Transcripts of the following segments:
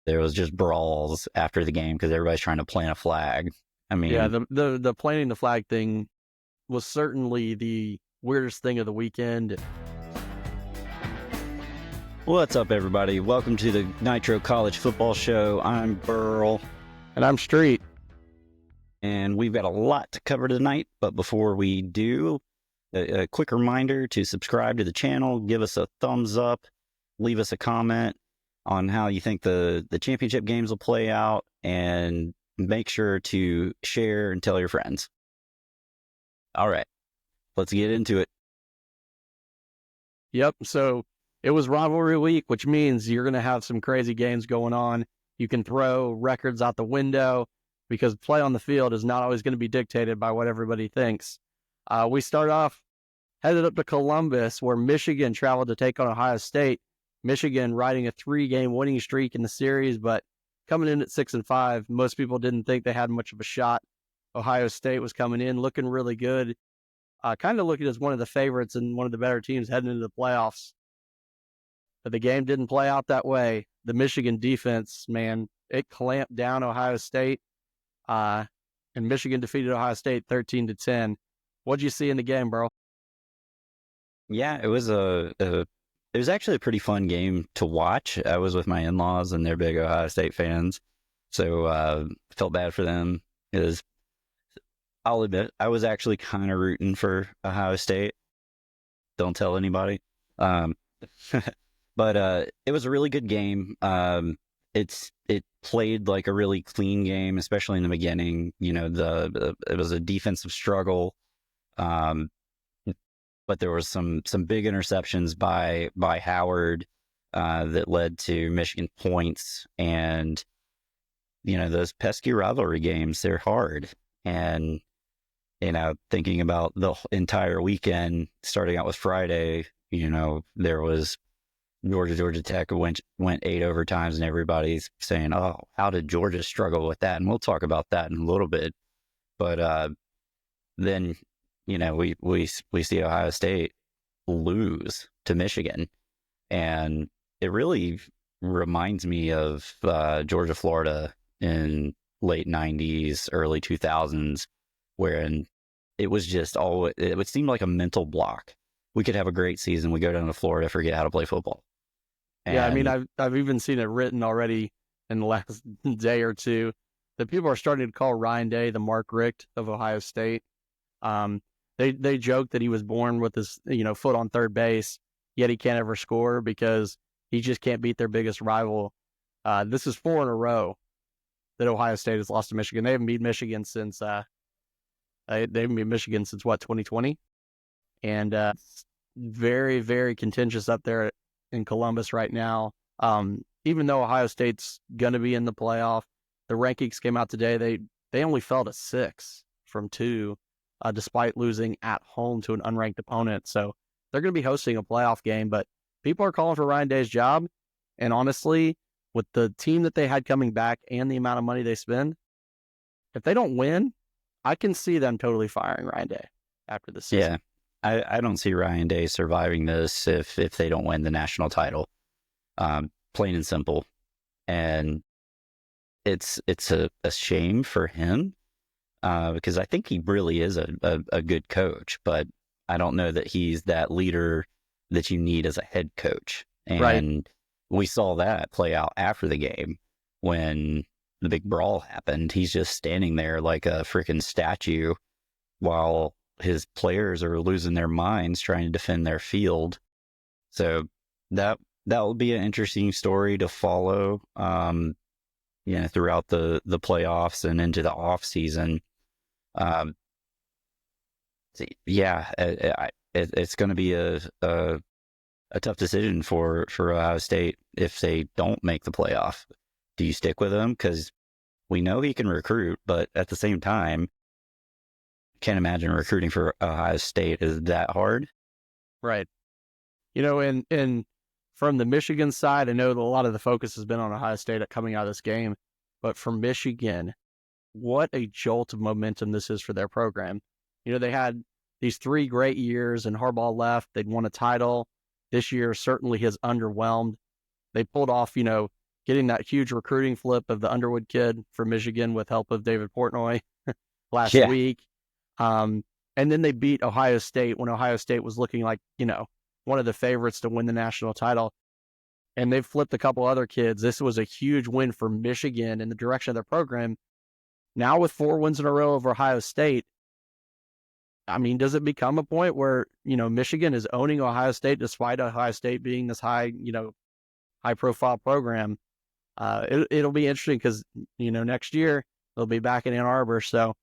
there was just brawls after the game because everybody's trying to plant a flag. I Yeah, mean, the planting the flag thing was certainly the weirdest thing of the weekend. what's up, everybody? Welcome to the Nitro College Football Show. I'm Burl, And I'm Street. and we've got a lot to cover tonight. But before we do, a quick reminder to subscribe to the channel, give us a thumbs up, leave us a comment on how you think the championship games will play out, and make sure to share and tell your friends. All right, let's get into it. Yep. So it was rivalry week, which means you're going to have some crazy games going on. You can throw records out the window because play on the field is not always going to be dictated by what everybody thinks. We start off headed up to Columbus, where Michigan traveled to take on Ohio State. Michigan riding a 3-game winning streak in the series, but coming in at 6-5, most people didn't think they had much of a shot. Ohio State was coming in looking really good, kind of looking as one of the favorites and one of the better teams heading into the playoffs. But the game didn't play out that way. The Michigan defense, man, it clamped down Ohio State, and Michigan defeated Ohio State 13-10. What'd you see in the game, bro? Yeah, it was it was actually a pretty fun game to watch. I was with my in-laws, and they're big Ohio State fans, so felt bad for them. I'll admit, I was actually kind of rooting for Ohio State. Don't tell anybody. But it was a really good game. It played like a really clean game, especially in the beginning. You know, it was a defensive struggle. But there was some big interceptions by Howard that led to Michigan points. And, you know, those pesky rivalry games, they're hard. And, you know, thinking about the entire weekend, starting out with Friday, you know, there was Georgia Tech went 8 overtimes, and everybody's saying, oh, how did Georgia struggle with that? And we'll talk about that in a little bit. But then, you know, we see Ohio State lose to Michigan, and it really reminds me of Georgia, Florida in late 90s, early 2000s, wherein it was just it would seem like a mental block. We could have a great season. We go down to Florida, forget how to play football. Yeah, I mean, And I've even seen it written already in the last day or two that people are starting to call Ryan Day the Mark Richt of Ohio State. They joke that he was born with his foot on third base, yet he can't ever score because he just can't beat their biggest rival. This is 4 in a row that Ohio State has lost to Michigan. They haven't beat Michigan since they haven't beat Michigan since what, 2020, and very, very contentious up there in Columbus right now. Even though Ohio State's going to be in the playoff, the rankings came out today. They only fell to 6 from 2, despite losing at home to an unranked opponent. So they're going to be hosting a playoff game, but people are calling for Ryan Day's job. And honestly, with the team that they had coming back and the amount of money they spend, if they don't win, I can see them totally firing Ryan Day after the season. yeah, I don't see Ryan Day surviving this if they don't win the national title. Plain and simple. And it's a shame for him because I think he really is a good coach, but I don't know that he's that leader that you need as a head coach. And Right. we saw that play out after the game when the big brawl happened. He's just standing there like a freaking statue while his players are losing their minds trying to defend their field. So that will be an interesting story to follow, you know, throughout the playoffs and into the off season. Yeah, it's going to be a tough decision for Ohio State if they don't make the playoff. Do you stick with him? Because we know he can recruit, but at the same time, can't imagine recruiting for Ohio State is that hard. Right. You know, and from the Michigan side, I know that a lot of the focus has been on Ohio State coming out of this game, but for Michigan, what a jolt of momentum this is for their program. You know, they had these 3 great years and Harbaugh left. They'd won a title. This year certainly has underwhelmed. They pulled off, getting that huge recruiting flip of the Underwood kid from Michigan with help of David Portnoy last Yeah. week. And then they beat Ohio State when Ohio State was looking like, one of the favorites to win the national title. And they've flipped a couple other kids. This was a huge win for Michigan in the direction of their program. Now with 4 wins in a row over Ohio State, I mean, does it become a point where, Michigan is owning Ohio State despite Ohio State being this high profile program? It'll be interesting because, next year they'll be back in Ann Arbor. So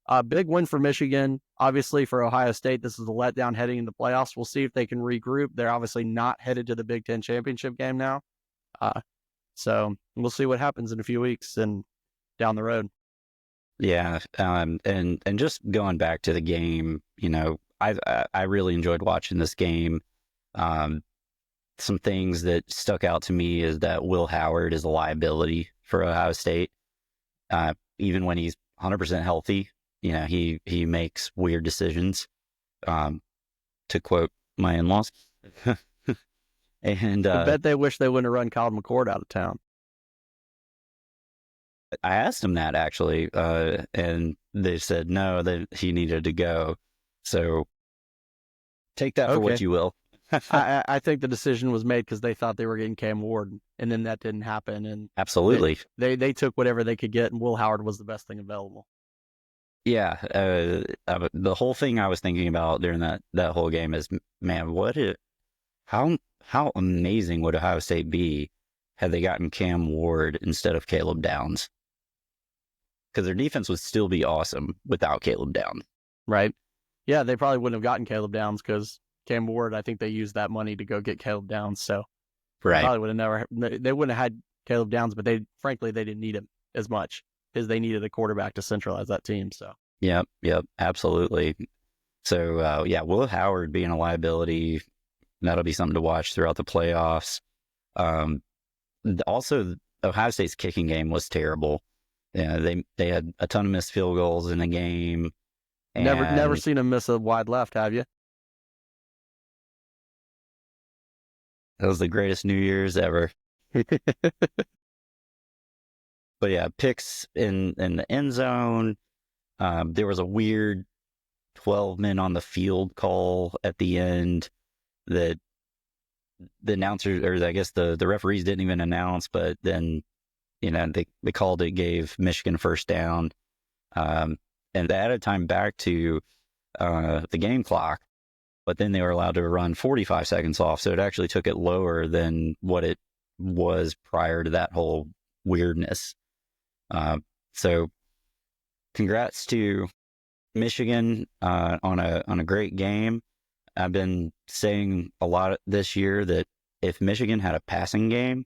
a big win for Michigan. Obviously for Ohio State, this is a letdown heading into the playoffs. We'll see if they can regroup. They're obviously not headed to the Big Ten championship game now. So we'll see what happens in a few weeks and down the road. Yeah, and just going back to the game, I really enjoyed watching this game. Some things that stuck out to me is that Will Howard is a liability for Ohio State. Even when he's 100% healthy, he makes weird decisions. To quote my in-laws, and I bet they wish they wouldn't have run Kyle McCord out of town. I asked him that actually, and they said no, that he needed to go. So take that for what you will. I think the decision was made because they thought they were getting Cam Ward, and then that didn't happen. And absolutely, they took whatever they could get, and Will Howard was the best thing available. Yeah, the whole thing I was thinking about during that whole game is, man, how amazing would Ohio State be had they gotten Cam Ward instead of Caleb Downs? Because their defense would still be awesome without Caleb Downs. Right. Yeah, they probably wouldn't have gotten Caleb Downs because Cam Ward, I think they used that money to go get Caleb Downs. So right. Probably would have they wouldn't have had Caleb Downs, but frankly, they didn't need him as much because they needed a quarterback to centralize that team. So Yep, absolutely. So Will Howard being a liability, that'll be something to watch throughout the playoffs. Also, Ohio State's kicking game was terrible. Yeah, they had a ton of missed field goals in the game. Never seen them miss a wide left, have you? That was the greatest New Year's ever. But yeah, picks in the end zone. There was a weird 12 men on the field call at the end that the announcers, or I guess the referees didn't even announce, but then, they called it, gave Michigan first down. And they added time back to the game clock, but then they were allowed to run 45 seconds off. So it actually took it lower than what it was prior to that whole weirdness. So congrats to Michigan on a great game. I've been saying a lot this year that if Michigan had a passing game,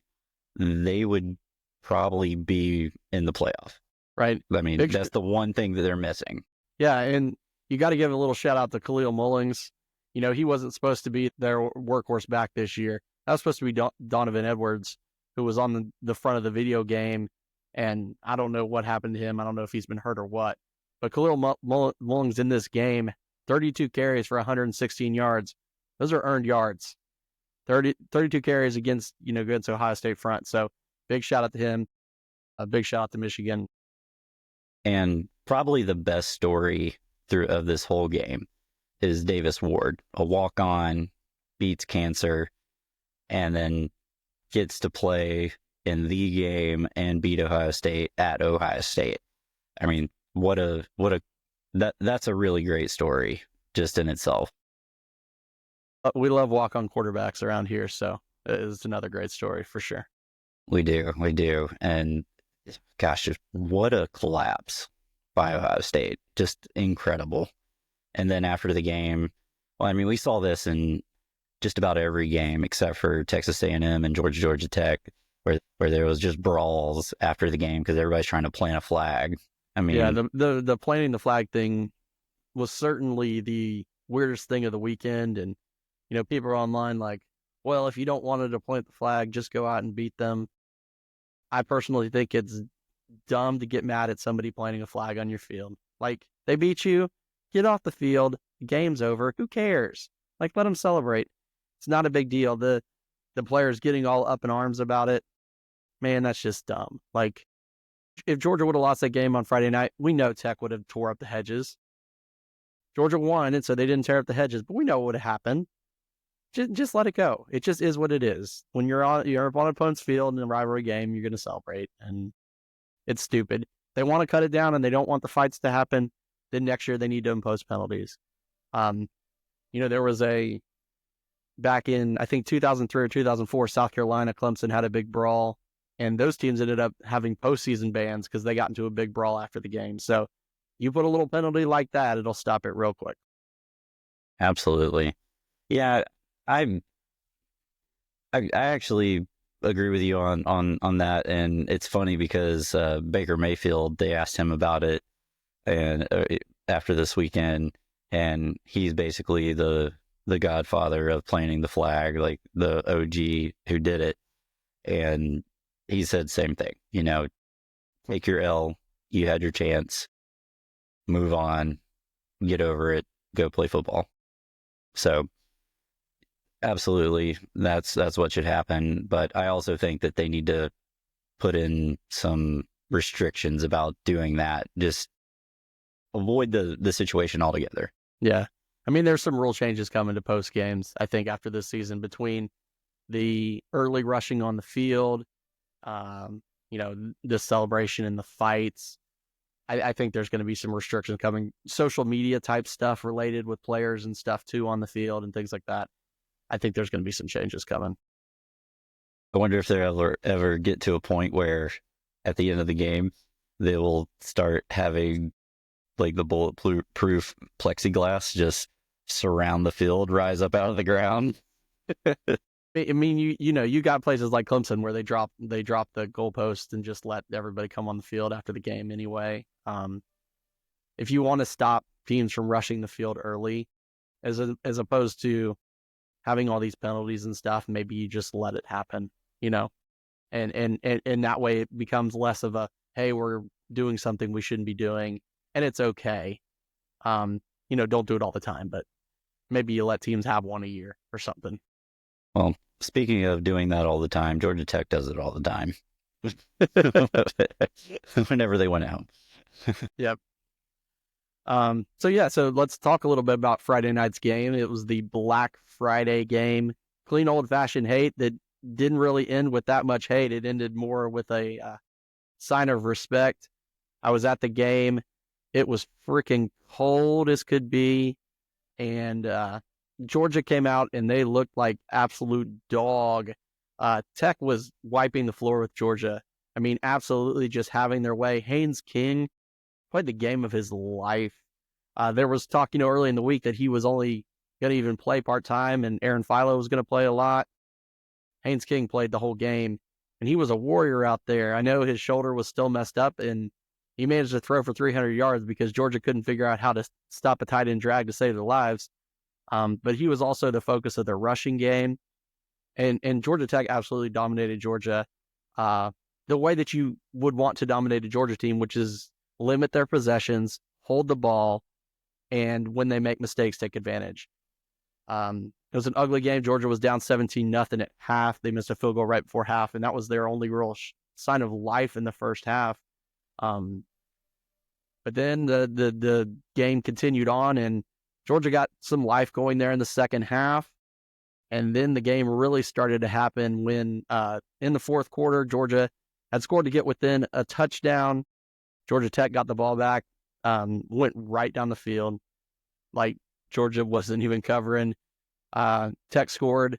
they would probably be in the playoff. Right. I mean, that's the one thing that they're missing. Yeah, and you got to give a little shout out to Khalil Mullings. He wasn't supposed to be their workhorse back this year. That was supposed to be Donovan Edwards, who was on the front of the video game, and I don't know what happened to him. I don't know if he's been hurt or what. But Khalil Mullings in this game, 32 carries for 116 yards. Those are earned yards. 32 carries against Ohio State front. So big shout out to him. A big shout out to Michigan. And probably the best story of this whole game is Davis Ward, a walk-on, beats cancer, and then gets to play in the game and beat Ohio State at Ohio State. I mean, that's a really great story just in itself. We love walk-on quarterbacks around here, so it's another great story for sure. We do. And gosh, what a collapse by Ohio State. Just incredible. And then after the game, well, I mean, we saw this in just about every game except for Texas A&M and Georgia Tech, where there was just brawls after the game because everybody's trying to plant a flag. I mean, yeah, the planting the flag thing was certainly the weirdest thing of the weekend. And, people are online like, well, if you don't want to plant the flag, just go out and beat them. I personally think it's dumb to get mad at somebody planting a flag on your field. Like, they beat you, get off the field, the game's over, who cares? Like, let them celebrate. It's not a big deal. The players getting all up in arms about it, man, that's just dumb. Like, if Georgia would have lost that game on Friday night, we know Tech would have tore up the hedges. Georgia won, and so they didn't tear up the hedges, but we know what would have happened. Just let it go. It just is what it is. When you're on an opponent's field in a rivalry game, you're going to celebrate, and it's stupid. They want to cut it down, and they don't want the fights to happen. Then next year they need to impose penalties. There was back in, I think, 2003 or 2004, South Carolina, Clemson had a big brawl, and those teams ended up having postseason bans because they got into a big brawl after the game. So you put a little penalty like that, it'll stop it real quick. Absolutely. Yeah, I actually agree with you on that, and it's funny because Baker Mayfield, they asked him about it, and after this weekend, and he's basically the godfather of planting the flag, like the OG who did it, and he said same thing. Take your L, you had your chance, move on, get over it, go play football. So absolutely, that's what should happen. But I also think that they need to put in some restrictions about doing that. Just avoid the situation altogether. Yeah. I mean, there's some rule changes coming to post games, I think, after this season, between the early rushing on the field, the celebration and the fights. I think there's going to be some restrictions coming, social media type stuff related with players and stuff too on the field and things like that. I think there's going to be some changes coming. I wonder if they'll ever get to a point where at the end of the game, they will start having like the bulletproof plexiglass just surround the field, rise up out of the ground. I mean, you got places like Clemson where they drop the goalpost and just let everybody come on the field after the game anyway. If you want to stop teams from rushing the field early, as opposed to having all these penalties and stuff, maybe you just let it happen, and that way it becomes less of a, hey, we're doing something we shouldn't be doing, and it's okay. Don't do it all the time, but maybe you let teams have one a year or something. Well, speaking of doing that all the time, Georgia Tech does it all the time. Whenever they went out. Yep. So let's talk a little bit about Friday night's game. It was the Black Friday game. Clean old-fashioned hate that didn't really end with that much hate. It ended more with a sign of respect. I was at the game. It was freaking cold as could be, and Georgia came out and they looked like absolute dog. Tech was wiping the floor with Georgia. I mean, absolutely just having their way. Haynes King played the game of his life. There was talk, early in the week that he was only going to even play part-time and Aaron Philo was going to play a lot. Haynes King played the whole game, and he was a warrior out there. I know his shoulder was still messed up, and he managed to throw for 300 yards because Georgia couldn't figure out how to stop a tight end drag to save their lives. But he was also the focus of their rushing game. And Georgia Tech absolutely dominated Georgia the way that you would want to dominate a Georgia team, which is limit their possessions, hold the ball, and when they make mistakes, take advantage. It was an ugly game. Georgia was down 17-0 at half. They missed a field goal right before half, and that was their only real sign of life in the first half. But then the game continued on, and Georgia got some life going there in the second half. And then the game really started to happen when in the fourth quarter, Georgia had scored to get within a touchdown. Georgia Tech got the ball back, went right down the field. Like Georgia wasn't even covering. Tech scored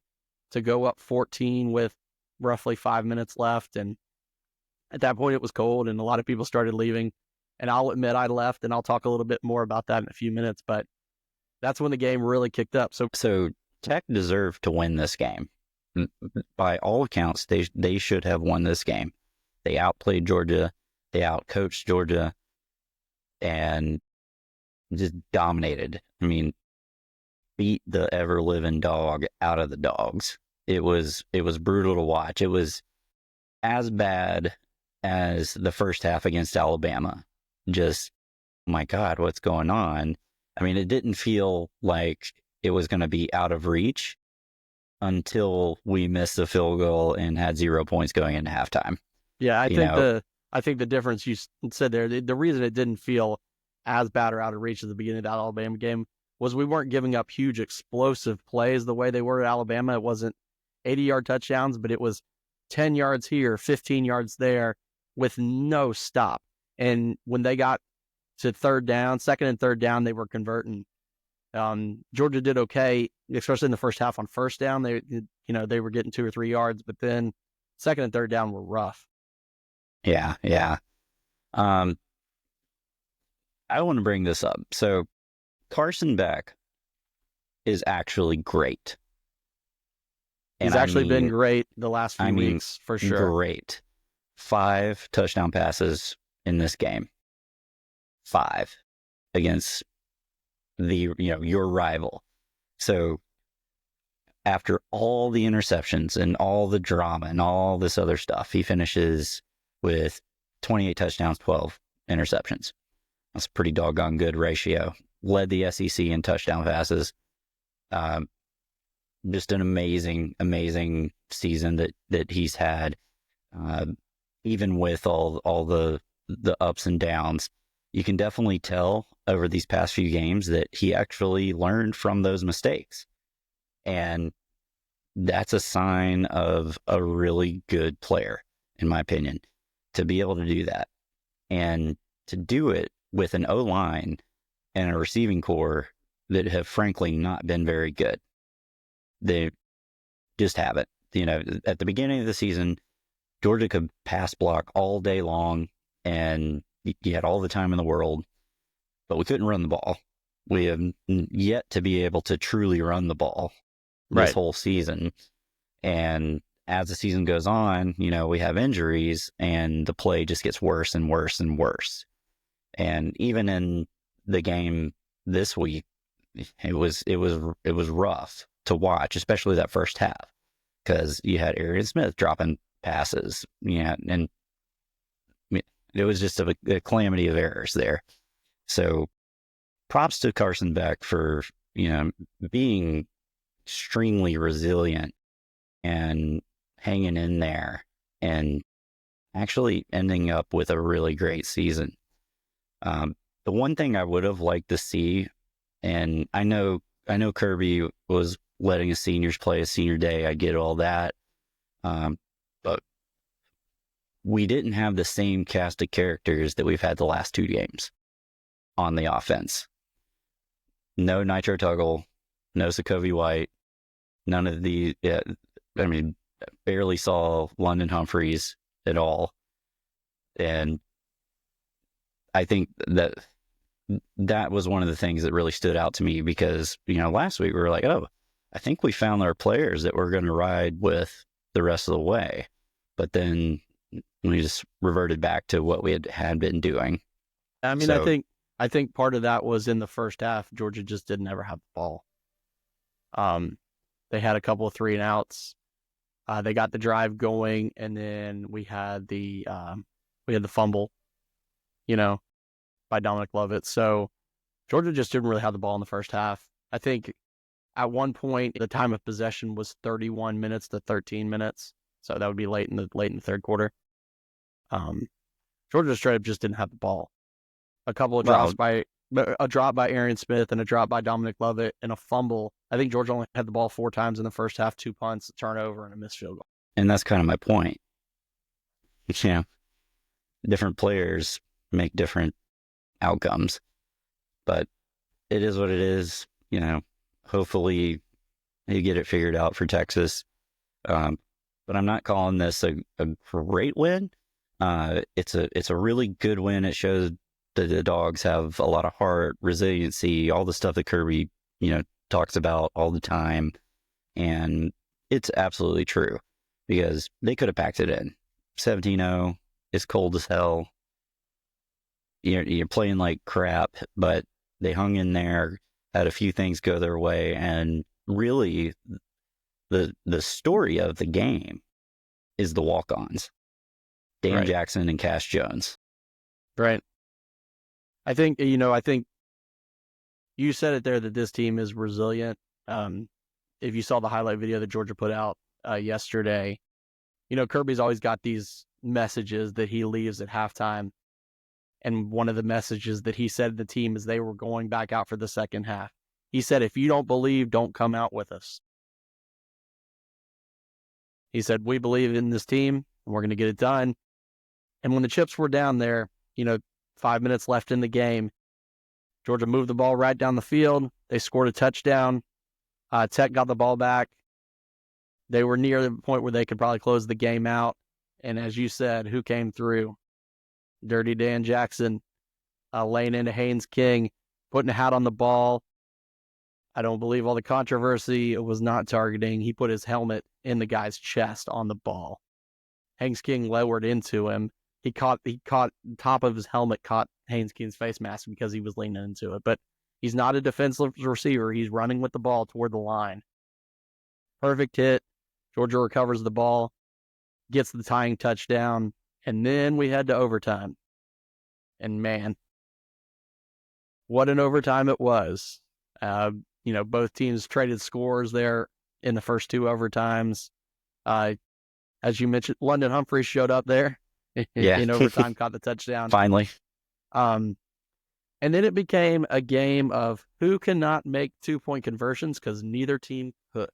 to go up 14 with roughly 5 minutes left. And at that point, it was cold and a lot of people started leaving. And I'll admit I left, and I'll talk a little bit more about that in a few minutes. But that's when the game really kicked up. So Tech deserved to win this game. By all accounts, they should have won this game. They outplayed Georgia. They outcoached Georgia and just dominated. I mean, beat the ever-living dog out of the dogs. It was brutal to watch. It was as bad as the first half against Alabama. Just, my God, what's going on? I mean, it didn't feel like it was going to be out of reach until we missed the field goal and had 0 points going into halftime. Yeah, You know, I think the difference you said there, the reason it didn't feel as bad or out of reach at the beginning of that Alabama game was we weren't giving up huge explosive plays the way they were at Alabama. It wasn't 80-yard touchdowns, but it was 10 yards here, 15 yards there with no stop. And when they got to second and third down, they were converting. Georgia did okay, especially in the first half on first down. They were getting 2 or 3 yards, but then second and third down were rough. yeah, yeah. Um, I want to bring this up. So Carson Beck is actually great. He's And actually been great the last few weeks, for sure. Great. 5 touchdown passes in this game. 5 against your rival. So after all the interceptions and all the drama and all this other stuff, he finishes with 28 touchdowns, 12 interceptions. That's a pretty doggone good ratio. Led the SEC in touchdown passes. Just an amazing, amazing season that he's had. Even with all the ups and downs, you can definitely tell over these past few games that he actually learned from those mistakes. And that's a sign of a really good player, in my opinion, to be able to do that. And to do it with an O-line and a receiving core that have frankly not been very good. They just haven't. At the beginning of the season, Georgia could pass block all day long and you had all the time in the world, but we couldn't run the ball. We have yet to be able to truly run the ball this whole season. And as the season goes on, we have injuries and the play just gets worse and worse and worse. And even in the game this week, it was rough to watch, especially that first half, because you had Arian Smith dropping passes, and it was just a calamity of errors there. So props to Carson Beck for, being extremely resilient and hanging in there and actually ending up with a really great season. The one thing I would have liked to see, and I know Kirby was letting his seniors play a senior day. I get all that. But we didn't have the same cast of characters that we've had the last 2 games on the offense. No Nitro Tuggle, no Sokovie White, none of the, barely saw London Humphreys at all. And I think that was one of the things that really stood out to me because, last week we were like, oh, I think we found our players that we're going to ride with the rest of the way. But then we just reverted back to what we had been doing. I mean, so, I think part of that was in the first half, Georgia just didn't ever have the ball. They had a couple of 3 and outs. They got the drive going, and then we had the fumble, by Dominic Lovett. So Georgia just didn't really have the ball in the first half. I think at one point the time of possession was 31 minutes to 13 minutes. So that would be late in the third quarter. Georgia straight up just didn't have the ball. A couple of drops a drop by Arian Smith and a drop by Dominic Lovett and a fumble. I think Georgia only had the ball 4 times in the first half, 2 punts, a turnover, and a missed field goal. And that's kind of my point. Different players make different outcomes, but it is what it is. Hopefully you get it figured out for Texas. But I'm not calling this a great win. It's a really good win. It shows that the Dogs have a lot of heart, resiliency, all the stuff that Kirby, talks about all the time. And it's absolutely true because they could have packed it in. 17-0, it's cold as hell. You're playing like crap, but they hung in there, had a few things go their way, and really the story of the game is the walk-ons. Dan Jackson and Cash Jones. Right. I think you said it there that this team is resilient. If you saw the highlight video that Georgia put out yesterday, Kirby's always got these messages that he leaves at halftime. And one of the messages that he said to the team as they were going back out for the second half, he said, if you don't believe, don't come out with us. He said, we believe in this team and we're going to get it done. And when the chips were down there, 5 minutes left in the game, Georgia moved the ball right down the field. They scored a touchdown. Tech got the ball back. They were near the point where they could probably close the game out. And as you said, who came through? Dirty Dan Jackson, laying into Haynes King, putting a hat on the ball. I don't believe all the controversy. It was not targeting. He put his helmet in the guy's chest on the ball. Haynes King lowered into him. He caught top of his helmet, caught Haynes King's face mask because he was leaning into it. But he's not a defensive receiver. He's running with the ball toward the line. Perfect hit. Georgia recovers the ball, gets the tying touchdown, and then we head to overtime. And man, what an overtime it was. Both teams traded scores there in the first two overtimes. As you mentioned, London Humphreys showed up there in overtime, caught the touchdown. Finally. And then it became a game of who cannot make 2-point conversions because neither team could.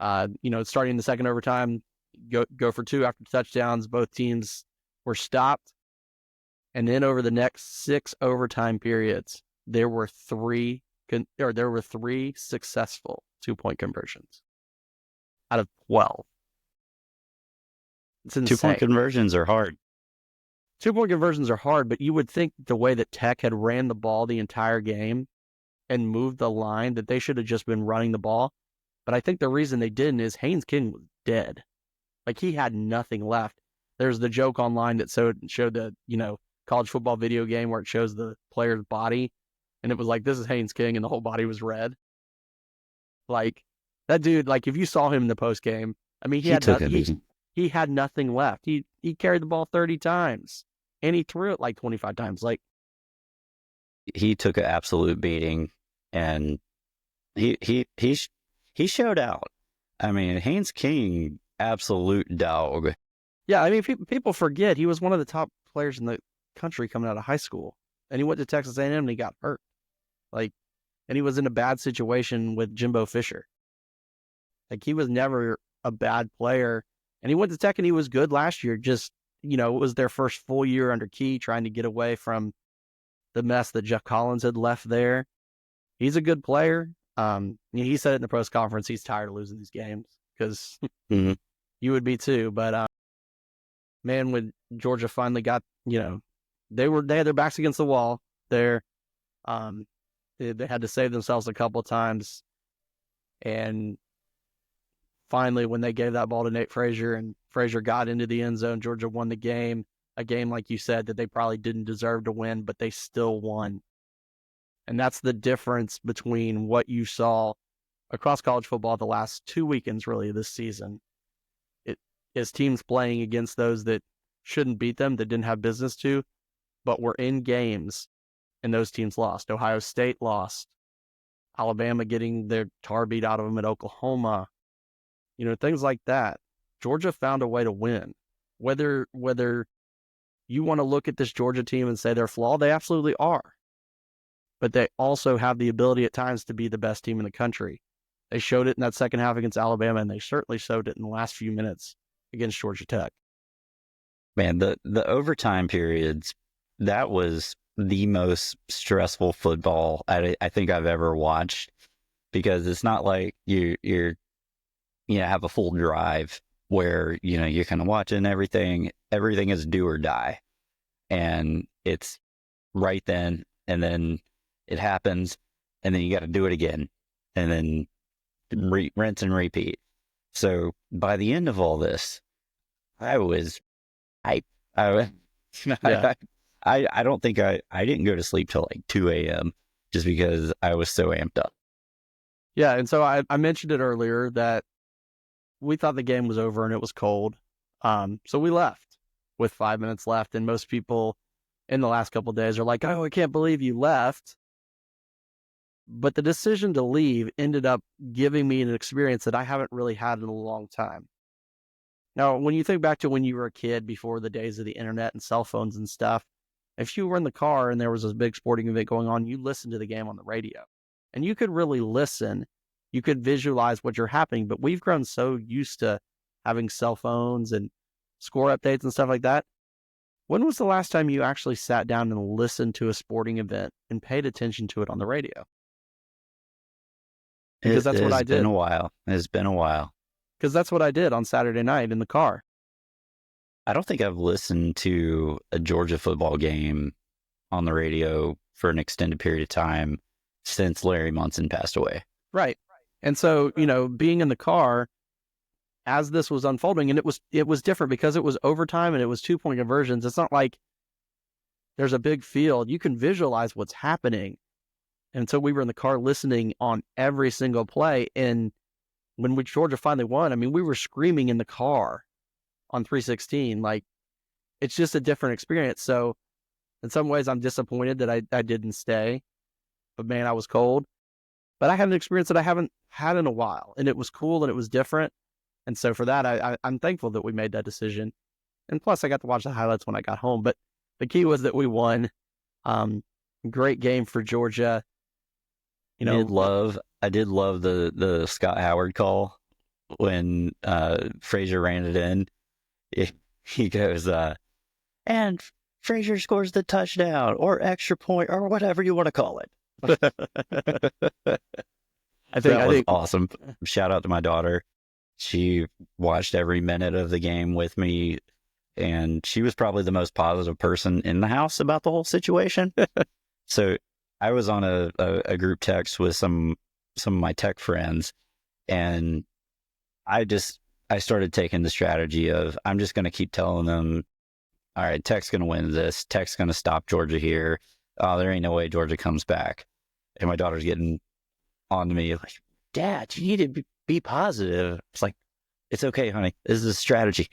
Starting in the second overtime, go for two after touchdowns. Both teams were stopped. And then over the next 6 overtime periods, there were three successful 2-point conversions out of 12. It's insane. 2-point conversions are hard. 2-point conversions are hard, but you would think the way that Tech had ran the ball the entire game and moved the line that they should have just been running the ball. But I think the reason they didn't is Haynes King was dead. Like, he had nothing left. There's the joke online that showed the, college football video game where it shows the player's body. And it was like, this is Haynes King, and the whole body was red. Like, that dude, like, if you saw him in the post game, I mean, he had nothing left. He carried the ball 30 times, and he threw it like 25 times. Like, he took an absolute beating, and he showed out. I mean, Haynes King, absolute dog. Yeah, I mean, people forget he was one of the top players in the country coming out of high school, and he went to Texas A&M and he got hurt. Like, and he was in a bad situation with Jimbo Fisher. Like, he was never a bad player, and he went to Tech and he was good last year. Just, it was their first full year under Key, trying to get away from the mess that Jeff Collins had left there. He's a good player. He said it in the press conference, he's tired of losing these games because you would be too. But man, when Georgia finally got, they had their backs against the wall there. They had to save themselves a couple of times. And finally, when they gave that ball to Nate Frazier and Frazier got into the end zone, Georgia won the game. A game, like you said, that they probably didn't deserve to win, but they still won. And that's the difference between what you saw across college football the last 2 weekends, really, this season. It is teams playing against those that shouldn't beat them, that didn't have business to, but were in games, and those teams lost. Ohio State lost. Alabama getting their tar beat out of them at Oklahoma. Things like that. Georgia found a way to win. Whether you want to look at this Georgia team and say they're flawed, they absolutely are. But they also have the ability at times to be the best team in the country. They showed it in that second half against Alabama, and they certainly showed it in the last few minutes against Georgia Tech. Man, the overtime periods, that was the most stressful football I think I've ever watched, because it's not like you're have a full drive where you're kind of watching everything is do or die, and it's right then, and then it happens, and then you got to do it again, and then rinse and repeat. So by the end of all this, I don't think I didn't go to sleep till like 2 a.m. just because I was so amped up. Yeah, and so I mentioned it earlier that we thought the game was over and it was cold. So we left with 5 minutes left, and most people in the last couple of days are like, oh, I can't believe you left. But the decision to leave ended up giving me an experience that I haven't really had in a long time. Now, when you think back to when you were a kid before the days of the internet and cell phones and stuff, if you were in the car and there was this big sporting event going on, you listened to the game on the radio and you could really listen. You could visualize what you're happening, but we've grown so used to having cell phones and score updates and stuff like that. When was the last time you actually sat down and listened to a sporting event and paid attention to it on the radio? Because that's what I It's been did. a while. It's been a while. Because that's what I did on Saturday night in the car. I don't think I've listened to a Georgia football game on the radio for an extended period of time since Larry Munson passed away. Right. And so, being in the car as this was unfolding, and it was different because it was overtime and it was 2-point conversions. It's not like there's a big field. You can visualize what's happening. And so we were in the car listening on every single play. And when Georgia finally won, I mean, we were screaming in the car on 316. Like, it's just a different experience. So in some ways, I'm disappointed that I didn't stay. But man, I was cold. But I had an experience that I haven't had in a while. And it was cool and it was different. And so for that, I'm thankful that we made that decision. And plus, I got to watch the highlights when I got home. But the key was that we won. Great game for Georgia. I did love the Scott Howard call when Frazier ran it in. He goes, and Frazier scores the touchdown or extra point or whatever you want to call it. I think awesome. Shout out to my daughter. She watched every minute of the game with me, and she was probably the most positive person in the house about the whole situation. So I was on a group text with some of my tech friends, and I started taking the strategy of I'm just going to keep telling them, all right, Tech's going to win this. Tech's going to stop Georgia here. Oh, there ain't no way Georgia comes back. And my daughter's getting on to me like, Dad, you need to be positive. It's like, it's okay, honey. This is a strategy.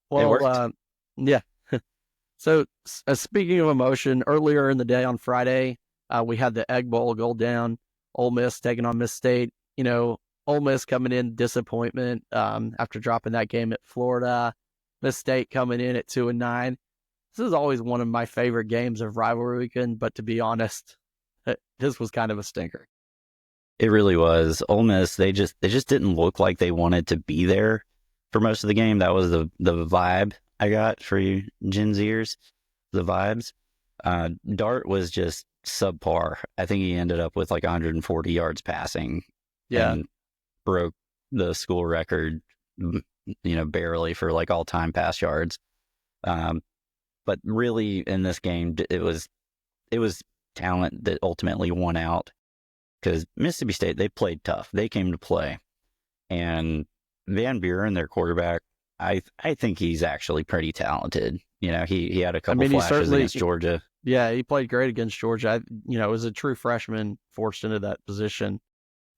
Well, yeah. So speaking of emotion, earlier in the day on Friday, we had the Egg Bowl go down. Ole Miss taking on Miss State. Ole Miss coming in disappointment after dropping that game at Florida. Miss State coming in at 2-9. This is always one of my favorite games of rivalry weekend, but to be honest, this was kind of a stinker. It really was. Ole Miss, they just didn't look like they wanted to be there for most of the game. That was the vibe I got for you Gen Zers, the vibes. Dart was just subpar. I think he ended up with like 140 yards passing. Yeah. And broke the school record, barely for like all-time pass yards. But really in this game, it was talent that ultimately won out, because Mississippi State, they played tough. They came to play. And Van Buren, their quarterback, I think he's actually pretty talented. He had a couple flashes against Georgia. Yeah, he played great against Georgia. As a true freshman forced into that position,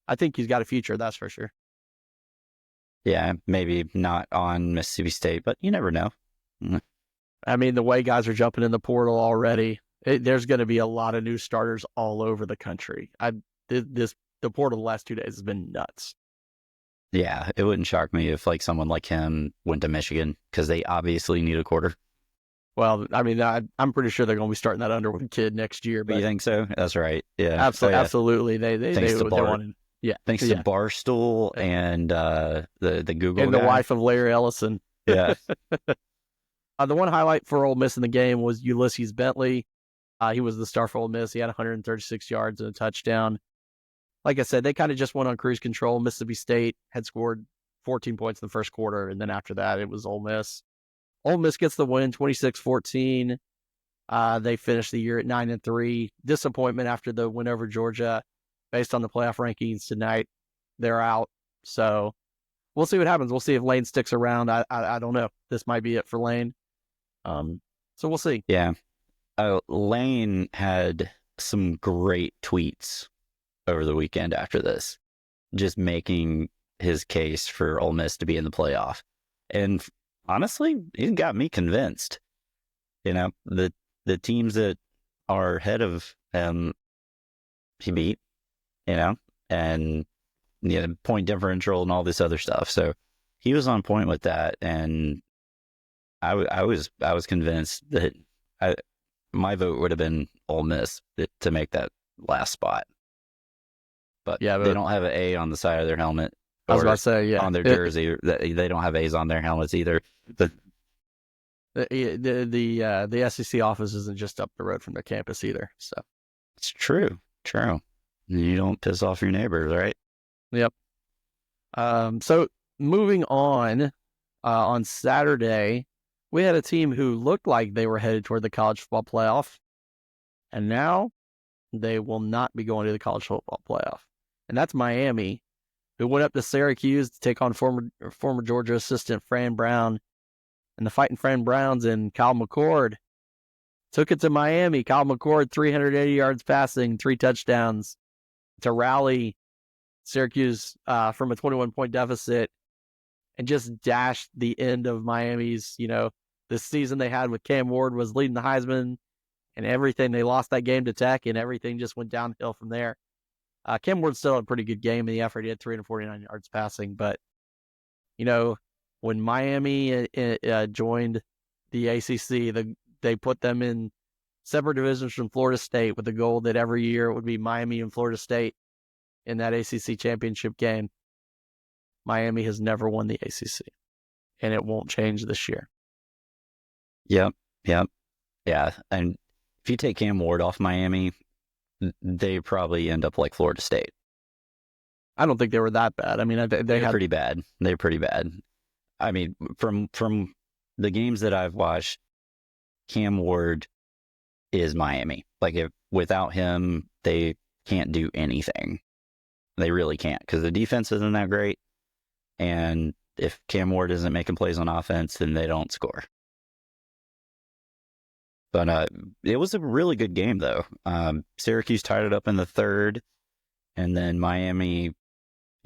I think he's got a future, that's for sure. Yeah, maybe not on Mississippi State, but you never know. I mean, the way guys are jumping in the portal already, there's going to be a lot of new starters all over the country. The portal the last 2 days has been nuts. Yeah, it wouldn't shock me if like someone like him went to Michigan, because they obviously need a quarter. Well, I mean, I'm pretty sure they're going to be starting that Underwood kid next year. But you think so? That's right. Yeah, absolutely. They wanted. Yeah, thanks to Barstool and the Google and guy. the wife of Larry Ellison. Yeah. The one highlight for Ole Miss in the game was Ulysses Bentley. He was the star for Ole Miss. He had 136 yards and a touchdown. Like I said, they kind of just went on cruise control. Mississippi State had scored 14 points in the first quarter, and then after that, it was Ole Miss. Ole Miss gets the win, 26-14. They finished the year at 9-3. Disappointment after the win over Georgia. Based on the playoff rankings tonight, they're out. So we'll see what happens. We'll see if Lane sticks around. I don't know. This might be it for Lane. So we'll see. Yeah. Lane had some great tweets over the weekend after this, just making his case for Ole Miss to be in the playoff. And honestly, he got me convinced. The teams that are ahead of him, he beat, and point differential and all this other stuff. So he was on point with that, and I was convinced that my vote would have been Ole Miss to make that last spot. But Yeah, they don't have an A on the side of their helmet. I was about to say, yeah, on their jersey. They don't have A's on their helmets either. But the SEC office isn't just up the road from their campus either. So it's true. You don't piss off your neighbors, right? Yep. So moving on Saturday, we had a team who looked like they were headed toward the college football playoff, and now they will not be going to the college football playoff. And that's Miami, who went up to Syracuse to take on former Georgia assistant Fran Brown. And the Fighting Fran Browns and Kyle McCord took it to Miami. Kyle McCord, 380 yards passing, 3 touchdowns to rally Syracuse from a 21-point deficit and just dashed the end of Miami's, this season they had with Cam Ward was leading the Heisman and everything. They lost that game to Tech and everything just went downhill from there. Cam Ward still had a pretty good game in the effort. He had 349 yards passing, but, when Miami joined the ACC, they put them in separate divisions from Florida State with the goal that every year it would be Miami and Florida State in that ACC championship game. Miami has never won the ACC, and it won't change this year. Yep. Yeah, and if you take Cam Ward off Miami, they probably end up like Florida State. I don't think they were that bad. I mean, they're pretty bad. They're pretty bad. I mean, from the games that I've watched, Cam Ward is Miami. Like, without him, they can't do anything. They really can't, because the defense isn't that great. And if Cam Ward isn't making plays on offense, then they don't score. But it was a really good game, though. Syracuse tied it up in the third, and then Miami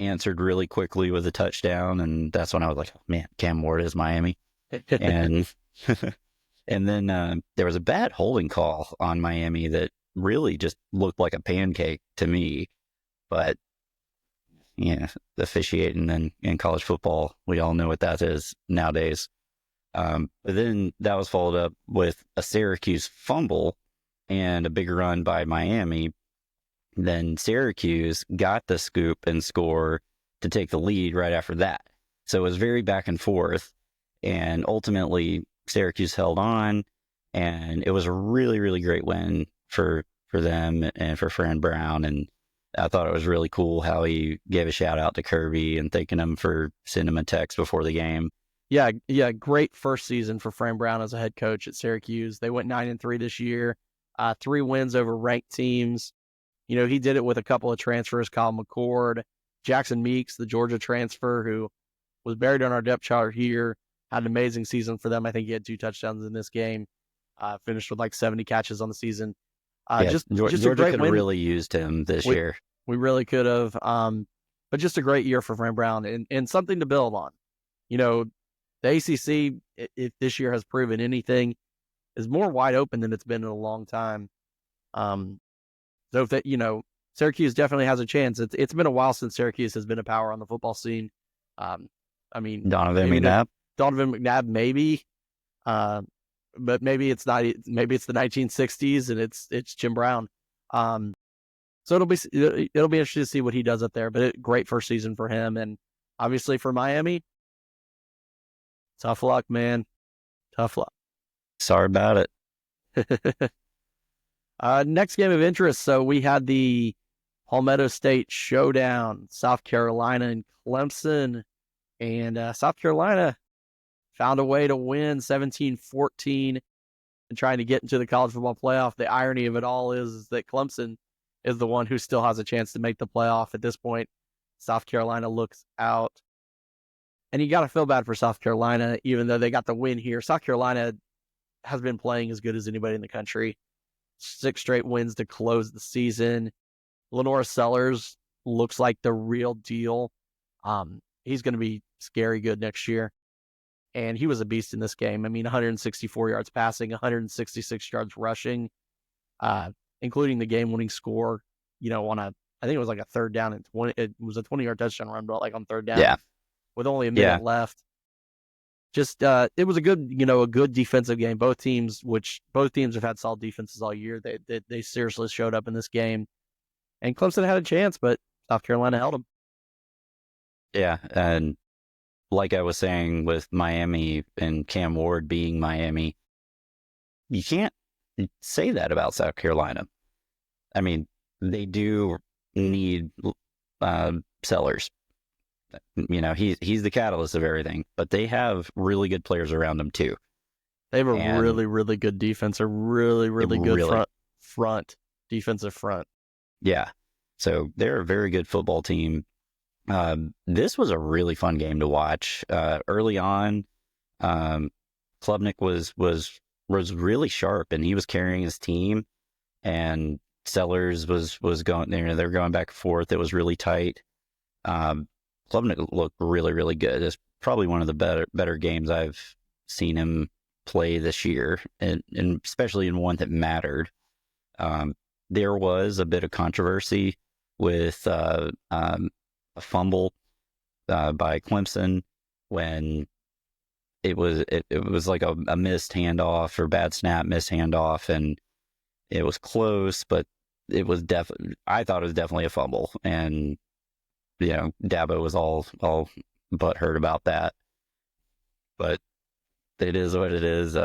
answered really quickly with a touchdown, and that's when I was like, oh, man, Cam Ward is Miami. And and then there was a bad holding call on Miami that really just looked like a pancake to me. But yeah, officiating in college football, we all know what that is nowadays. But then that was followed up with a Syracuse fumble and a big run by Miami. Then Syracuse got the scoop and score to take the lead right after that. So it was very back and forth. And ultimately, Syracuse held on. And it was a really, really great win for them and for Fran Brown. And I thought it was really cool how he gave a shout out to Kirby and thanking him for sending him a text before the game. Yeah, great first season for Fran Brown as a head coach at Syracuse. They went 9-3 this year, 3 wins over ranked teams. He did it with a couple of transfers, Kyle McCord, Jackson Meeks, the Georgia transfer, who was buried on our depth chart here, had an amazing season for them. I think he had 2 touchdowns in this game, finished with like 70 catches on the season. Georgia could have really used him this year. We really could have. But just a great year for Fran Brown and something to build on. The ACC, if this year has proven anything, is more wide open than it's been in a long time. So if that, Syracuse definitely has a chance. It's been a while since Syracuse has been a power on the football scene. I mean, Donovan McNabb, maybe, but maybe it's not. Maybe it's the 1960s and it's Jim Brown. So it'll be interesting to see what he does up there. But great first season for him, and obviously for Miami, tough luck, man. Tough luck. Sorry about it. Next game of interest. So we had the Palmetto State showdown, South Carolina and Clemson. And South Carolina found a way to win 17-14 and trying to get into the college football playoff. The irony of it all is that Clemson is the one who still has a chance to make the playoff at this point. South Carolina looks out. And you got to feel bad for South Carolina, even though they got the win here. South Carolina has been playing as good as anybody in the country. 6 straight wins to close the season. Lenora Sellers looks like the real deal. He's going to be scary good next year. And he was a beast in this game. I mean, 164 yards passing, 166 yards rushing, including the game-winning score, on a I think it was like a third down and 20. It was a 20-yard touchdown run, but like on third down Yeah. with only a Yeah. minute left. Just it was a good defensive game. Both teams have had solid defenses all year. They seriously showed up in this game, and Clemson had a chance, but South Carolina held them. Yeah, and like I was saying with Miami and Cam Ward being Miami, you can't say that about South Carolina. I mean, they do need Sellers. He's the catalyst of everything, but they have really good players around them too. They have a really, really good defense, a really, really good defensive front. Yeah. So they're a very good football team. This was a really fun game to watch. Early on, Klubnik was really sharp, and he was carrying his team, and Sellers was going there. They were going back and forth. It was really tight. Klubnik looked really, really good. It's probably one of the better games I've seen him play this year, and especially in one that mattered. There was a bit of controversy with a fumble by Clemson when it was like a missed handoff or bad snap, missed handoff, and it was close, but it was I thought it was definitely a fumble, and Dabo was all butthurt about that, but it is what it is.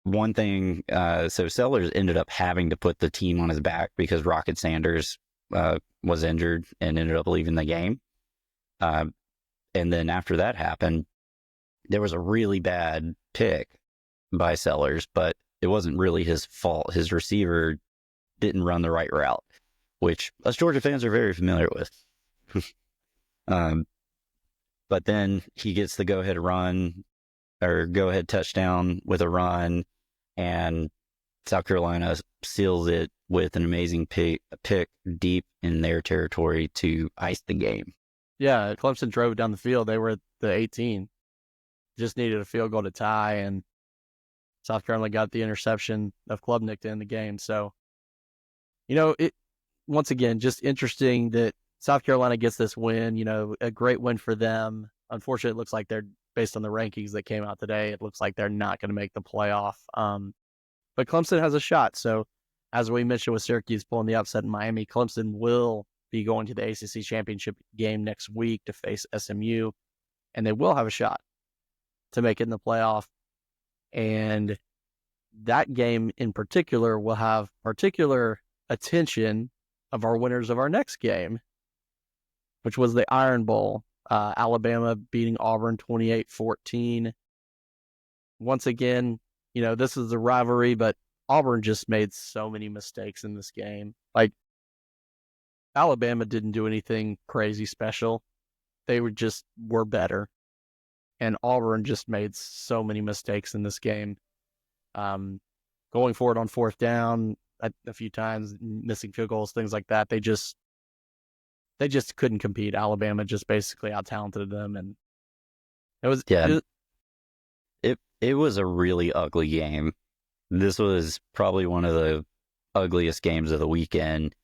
One thing, so Sellers ended up having to put the team on his back because Rocket Sanders was injured and ended up leaving the game. And then after that happened, there was a really bad pick by Sellers, but it wasn't really his fault. His receiver didn't run the right route, which us Georgia fans are very familiar with. But then he gets the go-ahead run or go-ahead touchdown with a run, and South Carolina seals it with an amazing pick deep in their territory to ice the game. Yeah, Clemson drove down the field. They were at the 18. Just needed a field goal to tie, and South Carolina got the interception of Klubnik to end the game. So, it once again, just interesting that South Carolina gets this win, a great win for them. Unfortunately, it looks like they're, based on the rankings that came out today, it looks like they're not going to make the playoff. But Clemson has a shot. So, as we mentioned with Syracuse pulling the upset in Miami, Clemson will be going to the ACC Championship game next week to face SMU, and they will have a shot to make it in the playoff. And that game in particular will have particular attention of our winners of our next game, which was the Iron Bowl. Alabama beating Auburn 28-14. Once again, this is a rivalry, but Auburn just made so many mistakes in this game. Like, Alabama didn't do anything crazy special. They were better. And Auburn just made so many mistakes in this game. Going forward on fourth down a few times, missing field goals, things like that. They just couldn't compete. Alabama just basically out-talented them, and it was It was a really ugly game. This was probably one of the ugliest games of the weekend.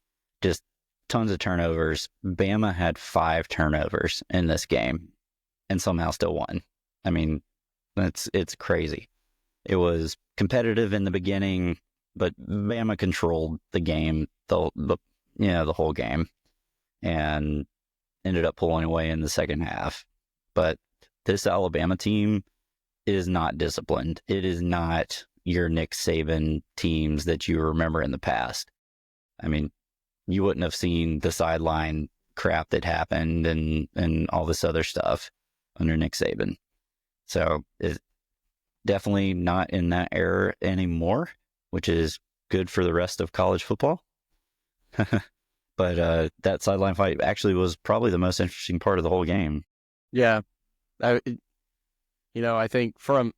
Just tons of turnovers. Bama had 5 turnovers in this game and somehow still won. I mean, it's crazy. It was competitive in the beginning, but Bama controlled the game, the whole game, and ended up pulling away in the second half. But this Alabama team is not disciplined. It is not your Nick Saban teams that you remember in the past. I mean, you wouldn't have seen the sideline crap that happened and all this other stuff under Nick Saban. So it's definitely not in that era anymore, which is good for the rest of college football. But that sideline fight actually was probably the most interesting part of the whole game. Yeah. I think from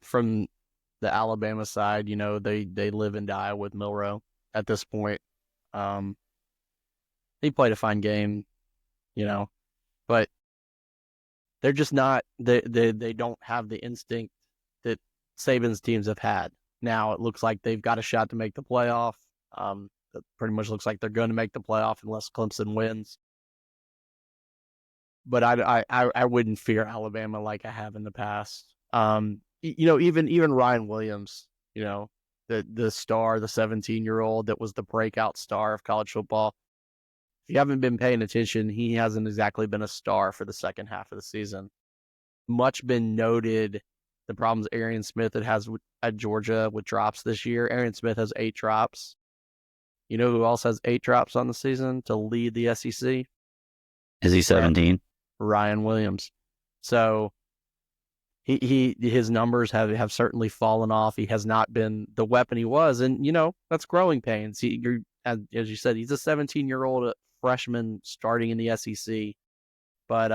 the Alabama side, they live and die with Milroe at this point. He played a fine game, but they're just not, they don't have the instinct that Saban's teams have had. Now it looks like they've got a shot to make the playoff. The That pretty much looks like they're going to make the playoff unless Clemson wins. But I wouldn't fear Alabama like I have in the past. Even Ryan Williams, the star, the 17-year-old that was the breakout star of college football. If you haven't been paying attention, he hasn't exactly been a star for the second half of the season. Much been noted the problems Arian Smith has at Georgia with drops this year. Arian Smith has 8 drops. You know who else has 8 drops on the season to lead the SEC? Is he 17? Ryan Williams. So his numbers have certainly fallen off. He has not been the weapon he was, and that's growing pains. As you said, he's a 17-year-old freshman starting in the SEC, but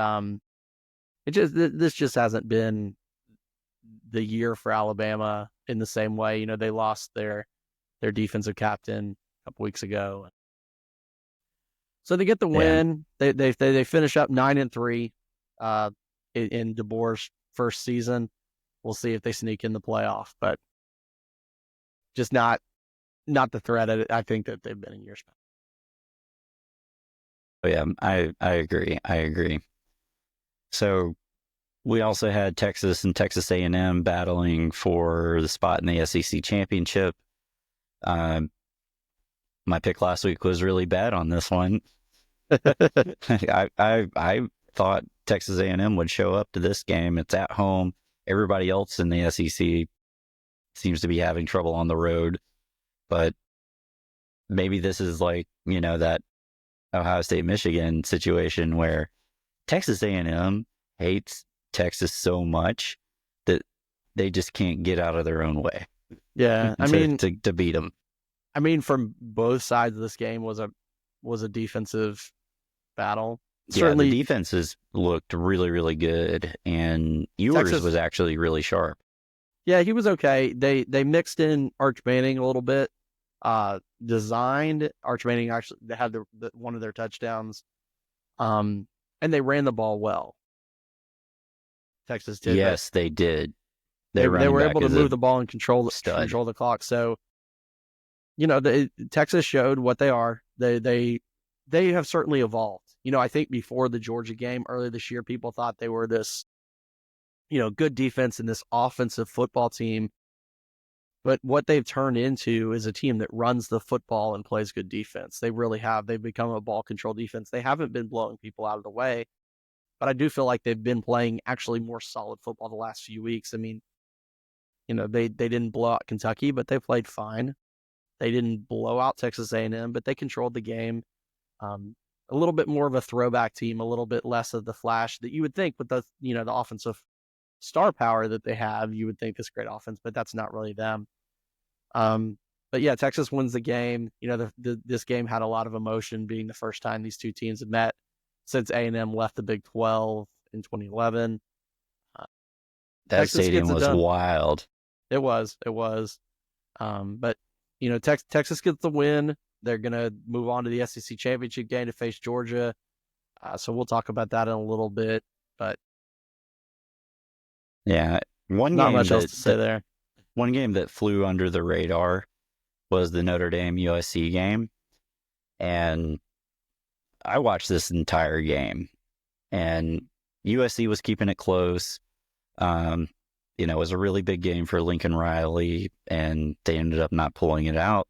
this just hasn't been the year for Alabama in the same way. They lost their defensive captain a couple weeks ago. So they get the win. Yeah. They finish up 9-3 in DeBoer's first season. We'll see if they sneak in the playoff, but just not the threat I think that they've been in years past. Oh yeah, I agree. So we also had Texas and Texas A&M battling for the spot in the SEC Championship. My pick last week was really bad on this one. I thought Texas A&M would show up to this game. It's at home. Everybody else in the SEC seems to be having trouble on the road, but maybe this is like, that Ohio State, Michigan situation where Texas A&M hates Texas so much that they just can't get out of their own way. Yeah. to beat them. From both sides of this game was a defensive battle. Certainly, the defenses looked really, really good, and Ewers was actually really sharp. Yeah, he was okay. They mixed in Arch Manning a little bit. Designed Arch Manning actually had one of their touchdowns, and they ran the ball well. Texas did. Yes, they did. They were able to move the ball and control the clock. So, Texas showed what they are. They have certainly evolved. I think before the Georgia game earlier this year, people thought they were this, good defense and this offensive football team. But what they've turned into is a team that runs the football and plays good defense. They really have. They've become a ball control defense. They haven't been blowing people out of the way, but I do feel like they've been playing actually more solid football the last few weeks. They didn't blow out Kentucky, but they played fine. They didn't blow out Texas A&M, but they controlled the game. A little bit more of a throwback team, a little bit less of the flash that you would think with the offensive star power that they have. You would think this great offense, but that's not really them. But yeah, Texas wins the game. This game had a lot of emotion, being the first time these two teams have met since A&M left the Big 12 in 2011. That Texas stadium was wild. It was. But Texas gets the win. They're going to move on to the SEC Championship game to face Georgia. So we'll talk about that in a little bit. But yeah, not much else to say there. One game that flew under the radar was the Notre Dame USC game. And I watched this entire game. And USC was keeping it close. It was a really big game for Lincoln Riley, and they ended up not pulling it out.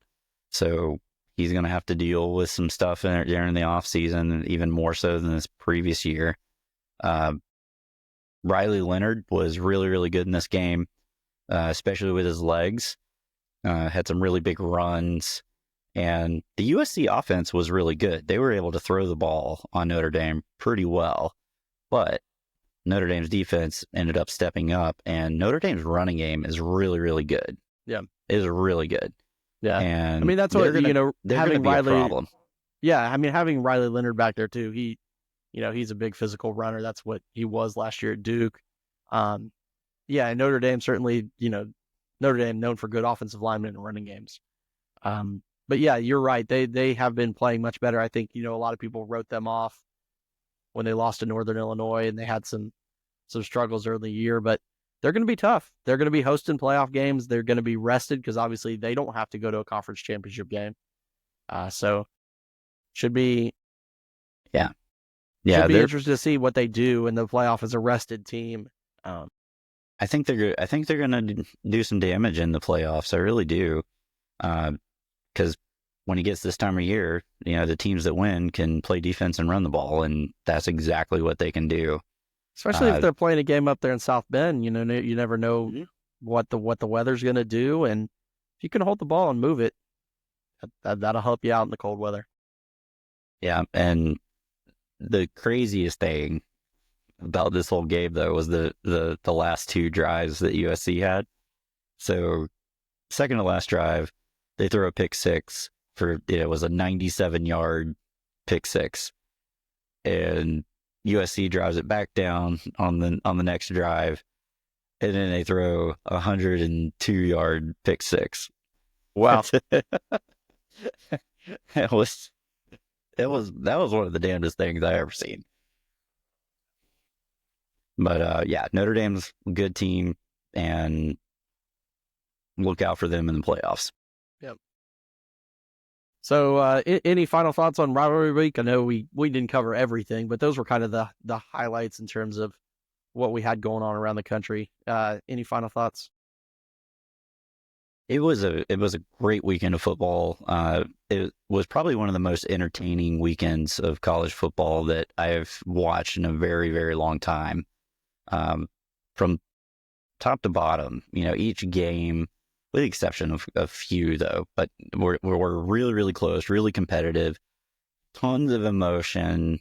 So he's going to have to deal with some stuff during the offseason, even more so than this previous year. Riley Leonard was really, really good in this game, especially with his legs. Had some really big runs. And the USC offense was really good. They were able to throw the ball on Notre Dame pretty well. But Notre Dame's defense ended up stepping up, and Notre Dame's running game is really, really good. Yeah. It is really good. Yeah. And that's what, having Riley, a problem. Yeah. Having Riley Leonard back there too, he's a big physical runner. That's what he was last year at Duke. And Notre Dame certainly, Notre Dame known for good offensive linemen and running games. But yeah, you're right. They have been playing much better. I think, a lot of people wrote them off when they lost to Northern Illinois, and they had some struggles early in the year, but they're going to be tough. They're going to be hosting playoff games. They're going to be rested because obviously they don't have to go to a conference championship game. So should be Yeah. should be interesting to see what they do in the playoff as a rested team. I think they're going to do some damage in the playoffs. I really do, because when it gets this time of year, the teams that win can play defense and run the ball, and that's exactly what they can do. Especially if they're playing a game up there in South Bend, you never know what the weather's going to do, and if you can hold the ball and move it, that'll help you out in the cold weather. Yeah, and the craziest thing about this whole game, though, was the last two drives that USC had. So, second to last drive, they throw a pick six it was a 97-yard pick six, and USC drives it back down on the next drive, and then they throw a 102-yard pick six. Wow. That was one of the damnedest things I ever seen. But yeah, Notre Dame's a good team, and look out for them in the playoffs. Yep. So any final thoughts on Rivalry Week? I know we didn't cover everything, but those were kind of the highlights in terms of what we had going on around the country. Any final thoughts? It was a great weekend of football. It was probably one of the most entertaining weekends of college football that I've watched in a very, very long time. From top to bottom, each game, with the exception of a few though, but we're really, really close, really competitive, tons of emotion.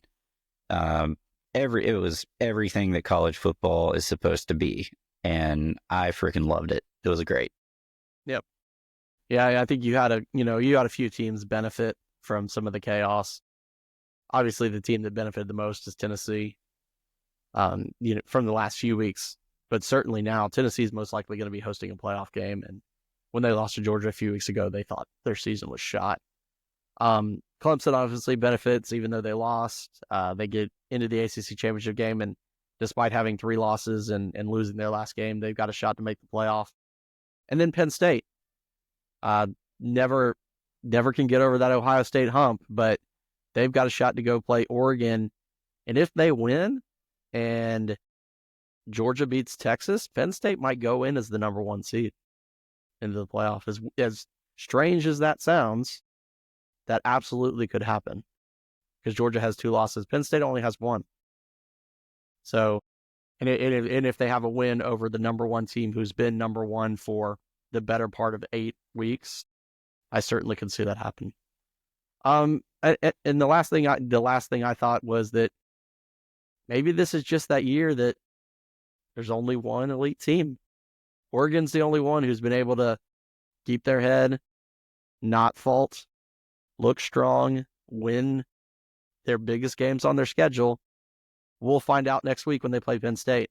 It was everything that college football is supposed to be, and I freaking loved it. It was great. Yep. Yeah, I think you had a few teams benefit from some of the chaos. Obviously, the team that benefited the most is Tennessee. From the last few weeks, but certainly now Tennessee is most likely going to be hosting a playoff game. And when they lost to Georgia a few weeks ago, they thought their season was shot. Clemson obviously benefits, even though they lost. They get into the ACC Championship game, and despite having 3 losses and losing their last game, they've got a shot to make the playoff. And then Penn State, never can get over that Ohio State hump, but they've got a shot to go play Oregon. And if they win and Georgia beats Texas, Penn State might go in as the number 1 seed into the playoff. As strange as that sounds, that absolutely could happen because Georgia has 2 losses. Penn State only has 1. So, and if they have a win over the number 1 team who's been number 1 for the better part of 8 weeks, I certainly can see that happen. And the last thing I thought was that maybe this is just that year that there's only one elite team. Oregon's the only one who's been able to keep their head, not fault, look strong, win their biggest games on their schedule. We'll find out next week when they play Penn State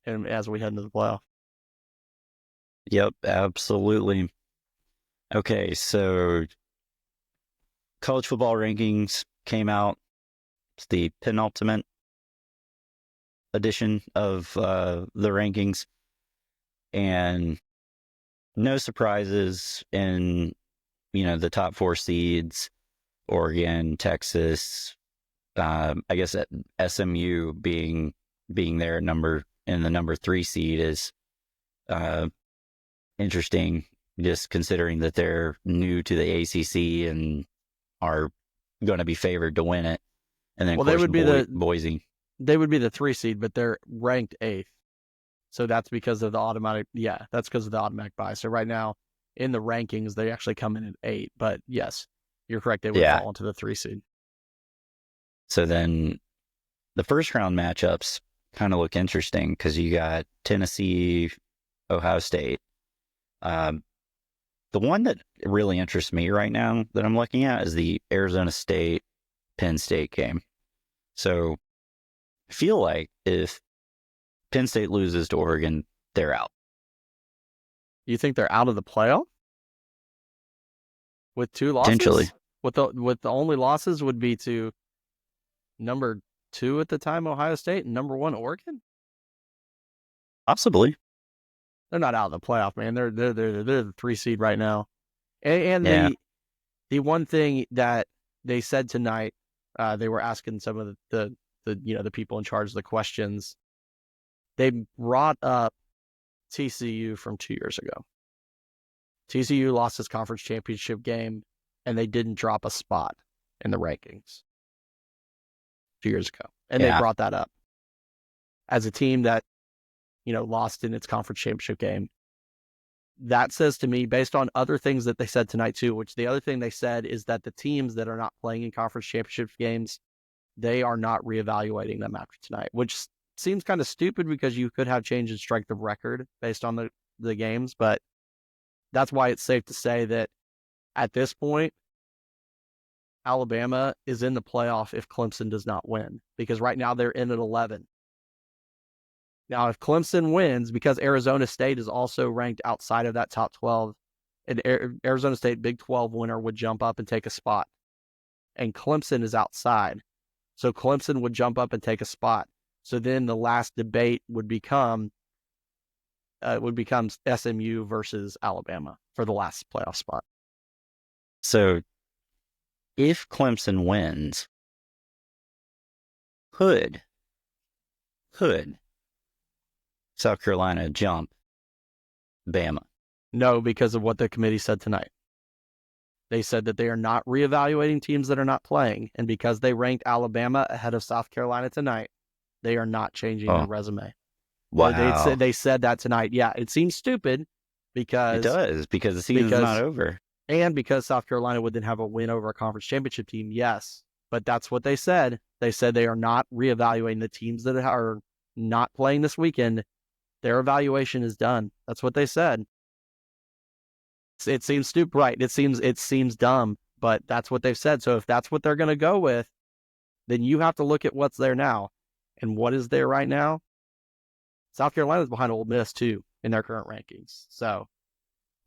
and as we head into the playoff. Yep, absolutely. Okay, so college football rankings came out. It's the penultimate edition of the rankings, and no surprises in the top 4 seeds: Oregon, Texas. I guess that SMU being there in the number 3 seed is interesting, just considering that they're new to the ACC and are going to be favored to win it. And then, they would be Boise. They would be the 3 seed, but they're ranked 8th. So that's because of the automatic. Yeah, that's because of the automatic bye. So right now in the rankings, they actually come in at 8. But yes, you're correct. They would fall into the 3 seed. So then the first round matchups kind of look interesting because you got Tennessee, Ohio State. The one that really interests me right now that I'm looking at is the Arizona State Penn State game. So I feel like if Penn State loses to Oregon, they're out. You think they're out of the playoff with 2 losses? Potentially. With the only losses would be to number 2 at the time, Ohio State, and number 1, Oregon. Possibly. They're not out of the playoff, man. They're the 3 seed right now, and The one thing that they said tonight, they were asking some of the people in charge of the questions. They brought up TCU from 2 years ago. TCU lost its conference championship game, and they didn't drop a spot in the rankings 2 years ago. And they brought that up as a team that, lost in its conference championship game. That says to me, based on other things that they said tonight too, which the other thing they said is that the teams that are not playing in conference championship games, they are not reevaluating them after tonight, which seems kind of stupid because you could have change in strength of record based on the games. But that's why it's safe to say that at this point, Alabama is in the playoff if Clemson does not win, because right now they're in at 11. Now, if Clemson wins, because Arizona State is also ranked outside of that top 12, and Arizona State Big 12 winner would jump up and take a spot. And Clemson is outside. So Clemson would jump up and take a spot. So then the last debate would become SMU versus Alabama for the last playoff spot. So if Clemson wins, could South Carolina jump Bama? No, because of what the committee said tonight. They said that they are not reevaluating teams that are not playing, and because they ranked Alabama ahead of South Carolina tonight, they are not changing their resume. Wow. They said that tonight. Yeah, it seems stupid because... It does, because the season's not over. And because South Carolina would then have a win over a conference championship team, yes. But that's what they said. They said they are not reevaluating the teams that are not playing this weekend. Their evaluation is done. That's what they said. It seems stupid, right? It seems dumb, but that's what they've said. So if that's what they're going to go with, then you have to look at what's there now. And what is there right now? South Carolina's behind Ole Miss too in their current rankings. So,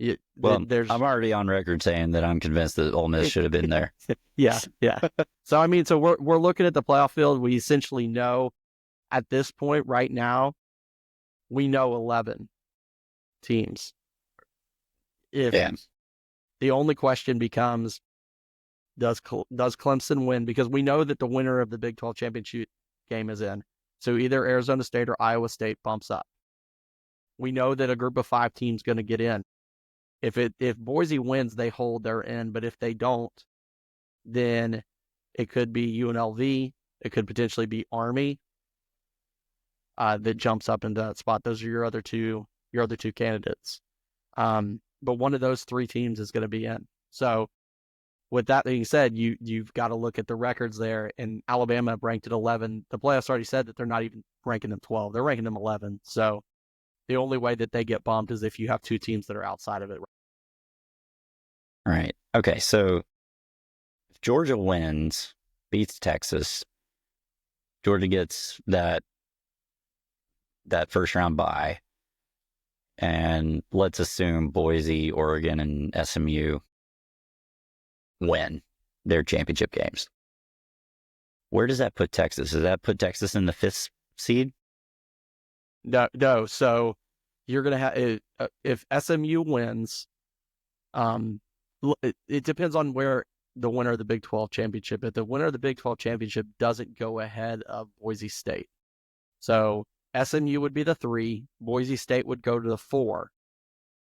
I'm already on record saying that I'm convinced that Ole Miss should have been there. Yeah. So we're looking at the playoff field. We essentially know at this point right now, we know 11 teams. The only question becomes, does Clemson win? Because we know that the winner of the Big 12 championship game is in. So either Arizona State or Iowa State bumps up. We know that a group of 5 teams going to get in. If Boise wins, they hold, they're in. But if they don't, then it could be UNLV. It could potentially be Army that jumps up into that spot. Those are your other two candidates. But one of those 3 teams is going to be in. So with that being said, you've got to look at the records there. And Alabama ranked at 11. The playoffs already said that they're not even ranking them 12. They're ranking them 11. So the only way that they get bumped is if you have 2 teams that are outside of it. Right. Okay. So if Georgia wins, beats Texas, Georgia gets that first round bye. And let's assume Boise, Oregon, and SMU win their championship games. Where does that put Texas? Does that put Texas in the 5th seed? No. So you're going to have, if SMU wins, it depends on where the winner of the Big 12 championship. If the winner of the Big 12 championship doesn't go ahead of Boise State. So SMU would be the 3. Boise State would go to the 4.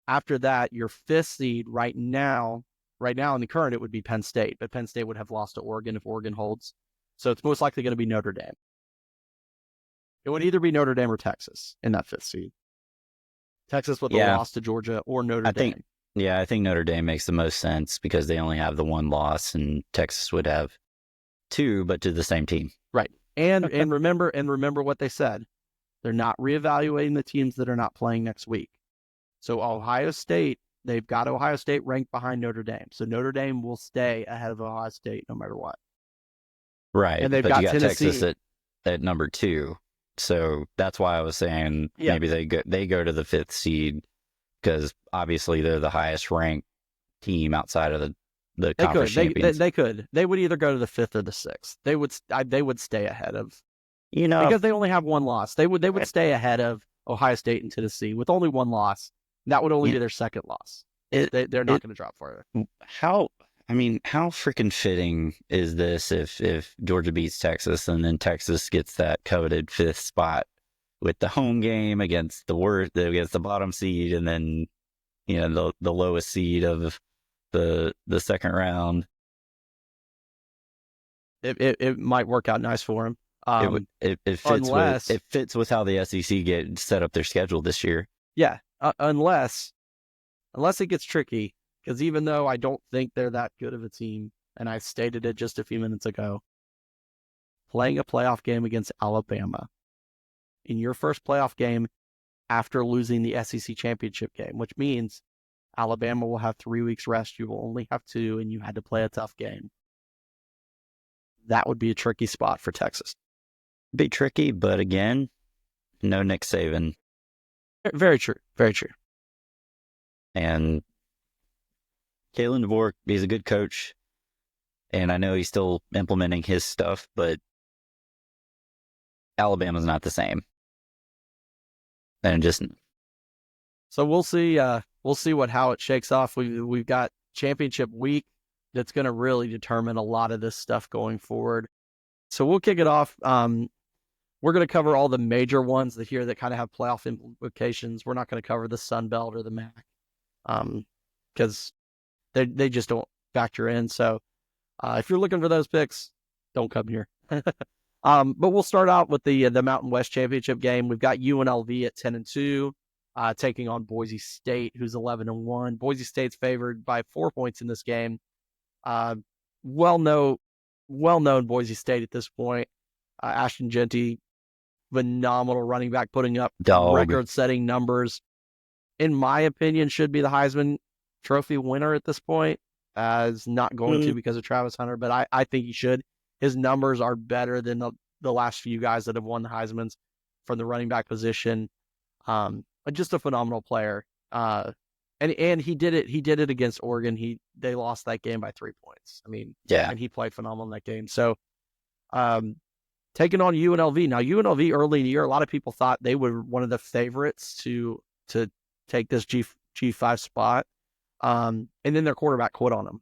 After that, your 5th seed right now in the current, it would be Penn State. But Penn State would have lost to Oregon if Oregon holds. So it's most likely going to be Notre Dame. It would either be Notre Dame or Texas in that 5th seed. Texas would have lost to Georgia or Notre Dame. I think Notre Dame makes the most sense because they only have the 1 loss, and Texas would have 2, but to the same team. Right. And remember what they said. They're not reevaluating the teams that are not playing next week. So Ohio State, they've got Ohio State ranked behind Notre Dame. So Notre Dame will stay ahead of Ohio State no matter what. Right. And they've but got you got Tennessee Texas at number 2. So that's why I was saying maybe they go to the 5th seed because obviously they're the highest ranked team outside of the conference champions. They could. They would either go to the 5th or the 6th. They would stay ahead of, because they only have 1 loss. They would stay ahead of Ohio State and Tennessee with only 1 loss. That would only be their 2nd loss. They're not going to drop farther. I mean, how freaking fitting is this if Georgia beats Texas and then Texas gets that coveted fifth spot with the home game against against the bottom seed, and then the lowest seed of the second round. It might work out nice for him. It fits with how the SEC get set up their schedule this year. Yeah, unless it gets tricky, because even though I don't think they're that good of a team, and I stated it just a few minutes ago, playing a playoff game against Alabama in your first playoff game after losing the SEC Championship game, which means Alabama will have 3 weeks rest. You will only have 2, and you had to play a tough game. That would be a tricky spot for Texas. Be tricky, but again, no Nick Saban. Very true. Very true. And Kalen DeVore, he's a good coach. And I know he's still implementing his stuff, but Alabama's not the same. And so we'll see. We'll see how it shakes off. We've got championship week that's going to really determine a lot of this stuff going forward. So we'll kick it off. We're going to cover all the major ones that kind of have playoff implications. We're not going to cover the Sun Belt or the MAC because they just don't factor in. So if you're looking for those picks, don't come here. But we'll start out with the Mountain West Championship game. We've got UNLV at 10-2, taking on Boise State, who's 11-1. Boise State's favored by 4 points in this game. Well-known Boise State at this point. Ashton Jeanty, phenomenal running back, putting up record-setting numbers. In my opinion, should be the Heisman Trophy winner at this point. Is not going to because of Travis Hunter, but I think he should. His numbers are better than the last few guys that have won the Heismans from the running back position. Just a phenomenal player. And he did it. He did it against Oregon. They lost that game by 3 points. I mean, yeah, and he played phenomenal in that game. So, taking on UNLV. Now, UNLV early in the year, a lot of people thought they were one of the favorites to take this G5 spot. And then their quarterback quit on them.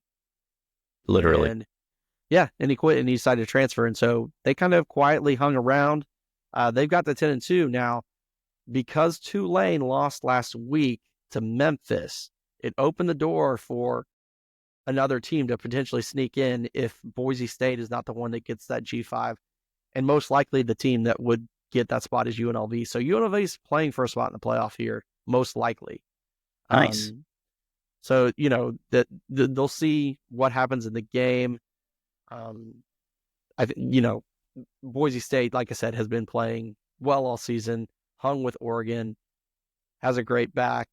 Literally. And he quit and he decided to transfer. And so they kind of quietly hung around. They've got the 10-2 now. Because Tulane lost last week to Memphis, it opened the door for another team to potentially sneak in if Boise State is not the one that gets that G5. And most likely the team that would get that spot is UNLV. So UNLV is playing for a spot in the playoff here, most likely. Nice. So, that they'll see what happens in the game. I think, Boise State, like I said, has been playing well all season, hung with Oregon, has a great back.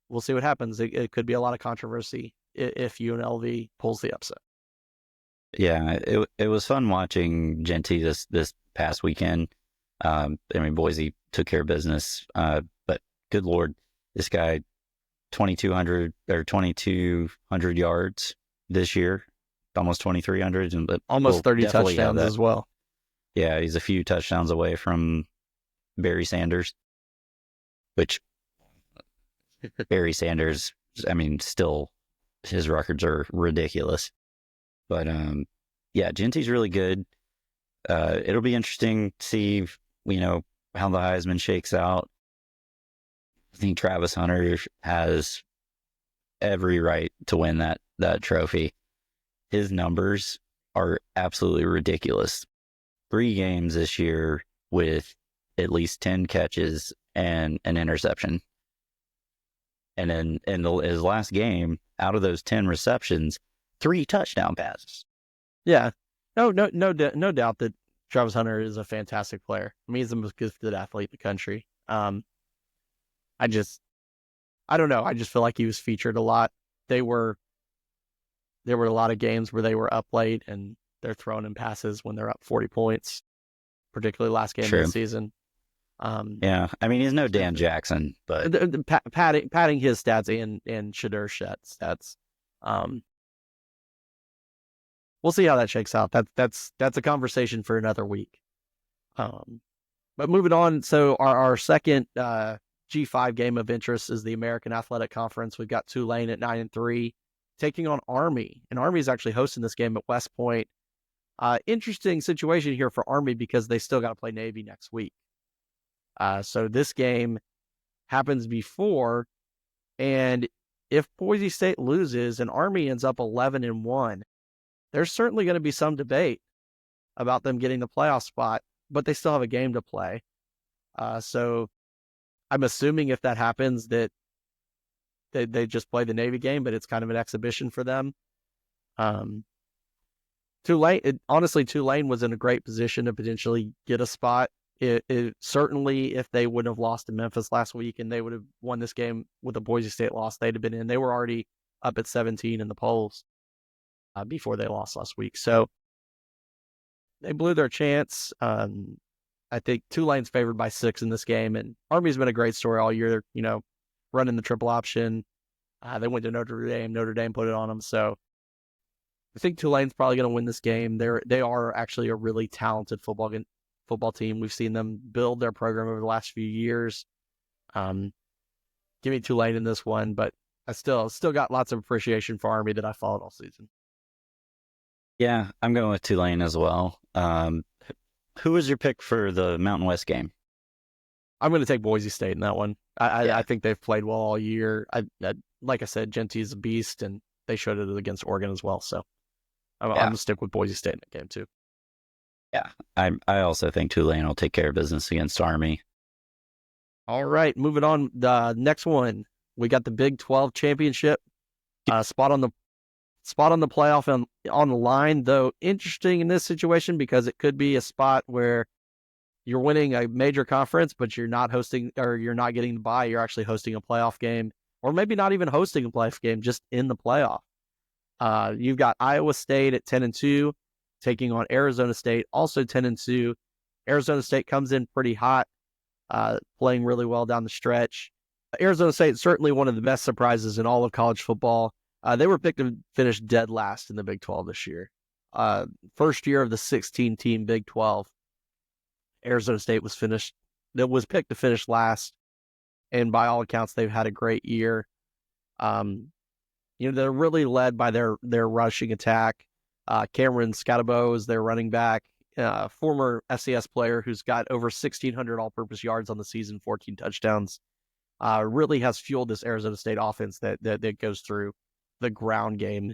We'll see what happens. It could be a lot of controversy if UNLV pulls the upset. Yeah, it was fun watching Jeanty this past weekend. I mean, Boise took care of business, but good Lord, this guy, 2,200 yards this year, almost 2,300, and almost 30 touchdowns as well. Yeah, he's a few touchdowns away from Barry Sanders, which Barry Sanders, I mean, still his records are ridiculous. But yeah, Jeanty's really good. It'll be interesting to see, how the Heisman shakes out. I think Travis Hunter has every right to win that trophy. His numbers are absolutely ridiculous. 3 games this year with at least 10 catches and an interception. And then in his last game, out of those 10 receptions, 3 touchdown passes. Yeah. No doubt that Travis Hunter is a fantastic player. I mean, he's the most gifted athlete in the country. I don't know. I just feel like he was featured a lot. There were a lot of games where they were up late and they're throwing in passes when they're up 40 points, particularly last game of the season. Yeah, I mean, he's no Dan Jackson, but padding his stats and Shedeur stats. We'll see how that shakes out. That's a conversation for another week. But moving on, so our second G5 game of interest is the American Athletic Conference. We've got Tulane at 9-3, taking on Army, and Army is actually hosting this game at West Point. Interesting situation here for Army because they still got to play Navy next week. So this game happens before, and if Boise State loses and Army ends up 11-1, there's certainly going to be some debate about them getting the playoff spot, but they still have a game to play. So I'm assuming if that happens that they just play the Navy game, but it's kind of an exhibition for them. Tulane was in a great position to potentially get a spot. It certainly, if they wouldn't have lost to Memphis last week and they would have won this game with a Boise State loss, they'd have been in. They were already up at 17 in the polls before they lost last week. So they blew their chance. I think Tulane's favored by 6 in this game, and Army's been a great story all year. Running the triple option. They went to Notre Dame. Notre Dame put it on them. So I think Tulane's probably going to win this game. They are actually a really talented football team. We've seen them build their program over the last few years. Give me Tulane in this one, but I still got lots of appreciation for Army that I followed all season. Yeah, I'm going with Tulane as well. Who was your pick for the Mountain West game? I'm going to take Boise State in that one. I think they've played well all year. Like I said, Genty's a beast, and they showed it against Oregon as well. So I'm going to stick with Boise State in that game too. Yeah, I also think Tulane will take care of business against Army. All right, moving on. The next one, we got the Big 12 championship. Spot on the playoff on the line, though interesting in this situation because it could be a spot where you're winning a major conference, but you're not hosting or you're not getting the bye. You're actually hosting a playoff game, or maybe not even hosting a playoff game, just in the playoff. You've got Iowa State at 10-2, taking on Arizona State, also 10-2. Arizona State comes in pretty hot, playing really well down the stretch. Arizona State, certainly one of the best surprises in all of college football. They were picked to finish dead last in the Big 12 this year. First year of the 16-team Big 12. Arizona State was picked to finish last, and by all accounts, they've had a great year. They're really led by their rushing attack. Cameron Scatabo is their running back, former FCS player who's got over 1,600 all-purpose yards on the season, 14 touchdowns. Really has fueled this Arizona State offense that goes through the ground game.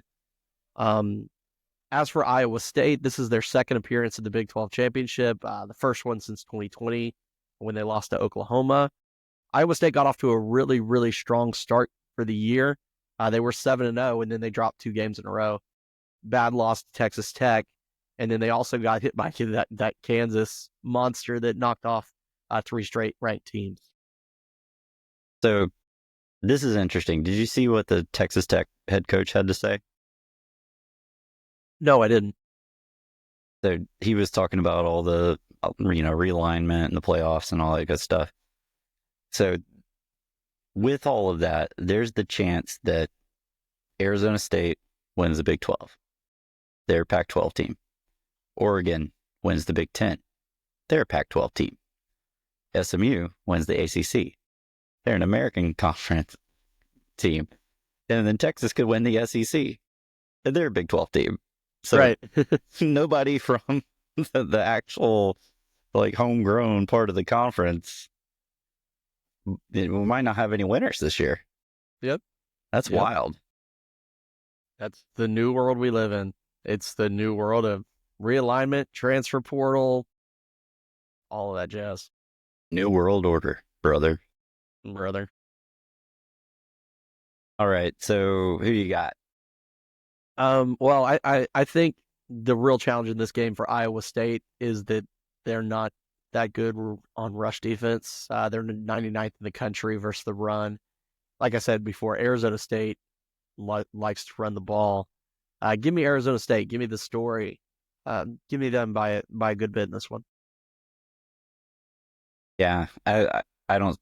As for Iowa State, this is their second appearance in the Big 12 championship, the first one since 2020 when they lost to Oklahoma. Iowa State got off to a really, really strong start for the year. They were 7-0, and then they dropped 2 games in a row. Bad loss to Texas Tech, and then they also got hit by that Kansas monster that knocked off 3 straight ranked teams. So this is interesting. Did you see what the Texas Tech head coach had to say? No, I didn't. So he was talking about all the, realignment and the playoffs and all that good stuff. So with all of that, there's the chance that Arizona State wins the Big 12. They're a Pac-12 team. Oregon wins the Big 10. They're a Pac-12 team. SMU wins the ACC. They're an American Conference team. And then Texas could win the SEC. And they're a Big 12 team. So right. Nobody from the actual homegrown part of the conference, we might not have any winners this year. Yep. That's wild. That's the new world we live in. It's the new world of realignment, transfer portal, all of that jazz. New world order, brother. All right. So who you got? Well, I think the real challenge in this game for Iowa State is that they're not that good on rush defense. They're 99th in the country versus the run. Like I said before, Arizona State likes to run the ball. Give me Arizona State. Give me the story. Give me them by a good bit in this one. Yeah, I don't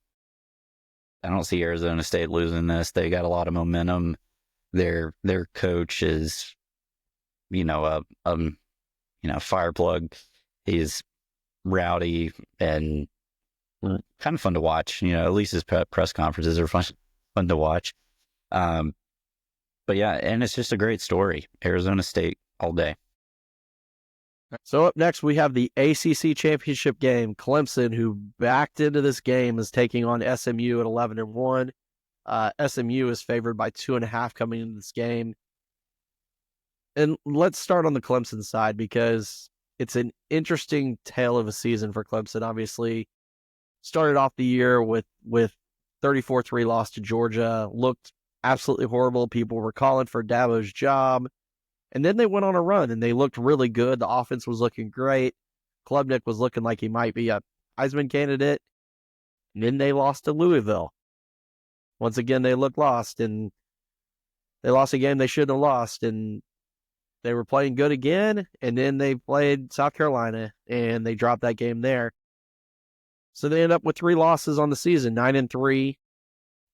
see Arizona State losing this. They got a lot of momentum. Their coach is, fire plug. He's rowdy and kind of fun to watch. At least his press conferences are fun to watch. But yeah, and it's just a great story. Arizona State all day. So up next, we have the ACC Championship game. Clemson, who backed into this game, is taking on SMU at 11-1. SMU is favored by 2.5 coming into this game. And let's start on the Clemson side because it's an interesting tale of a season for Clemson. Obviously, started off the year with 34-3 loss to Georgia, looked absolutely horrible. People were calling for Dabo's job. And then they went on a run, and they looked really good. The offense was looking great. Klubnik was looking like he might be a Heisman candidate. And then they lost to Louisville. Once again, they looked lost, and they lost a game they shouldn't have lost. And they were playing good again, and then they played South Carolina, and they dropped that game there. So they end up with 3 losses on the season, 9-3.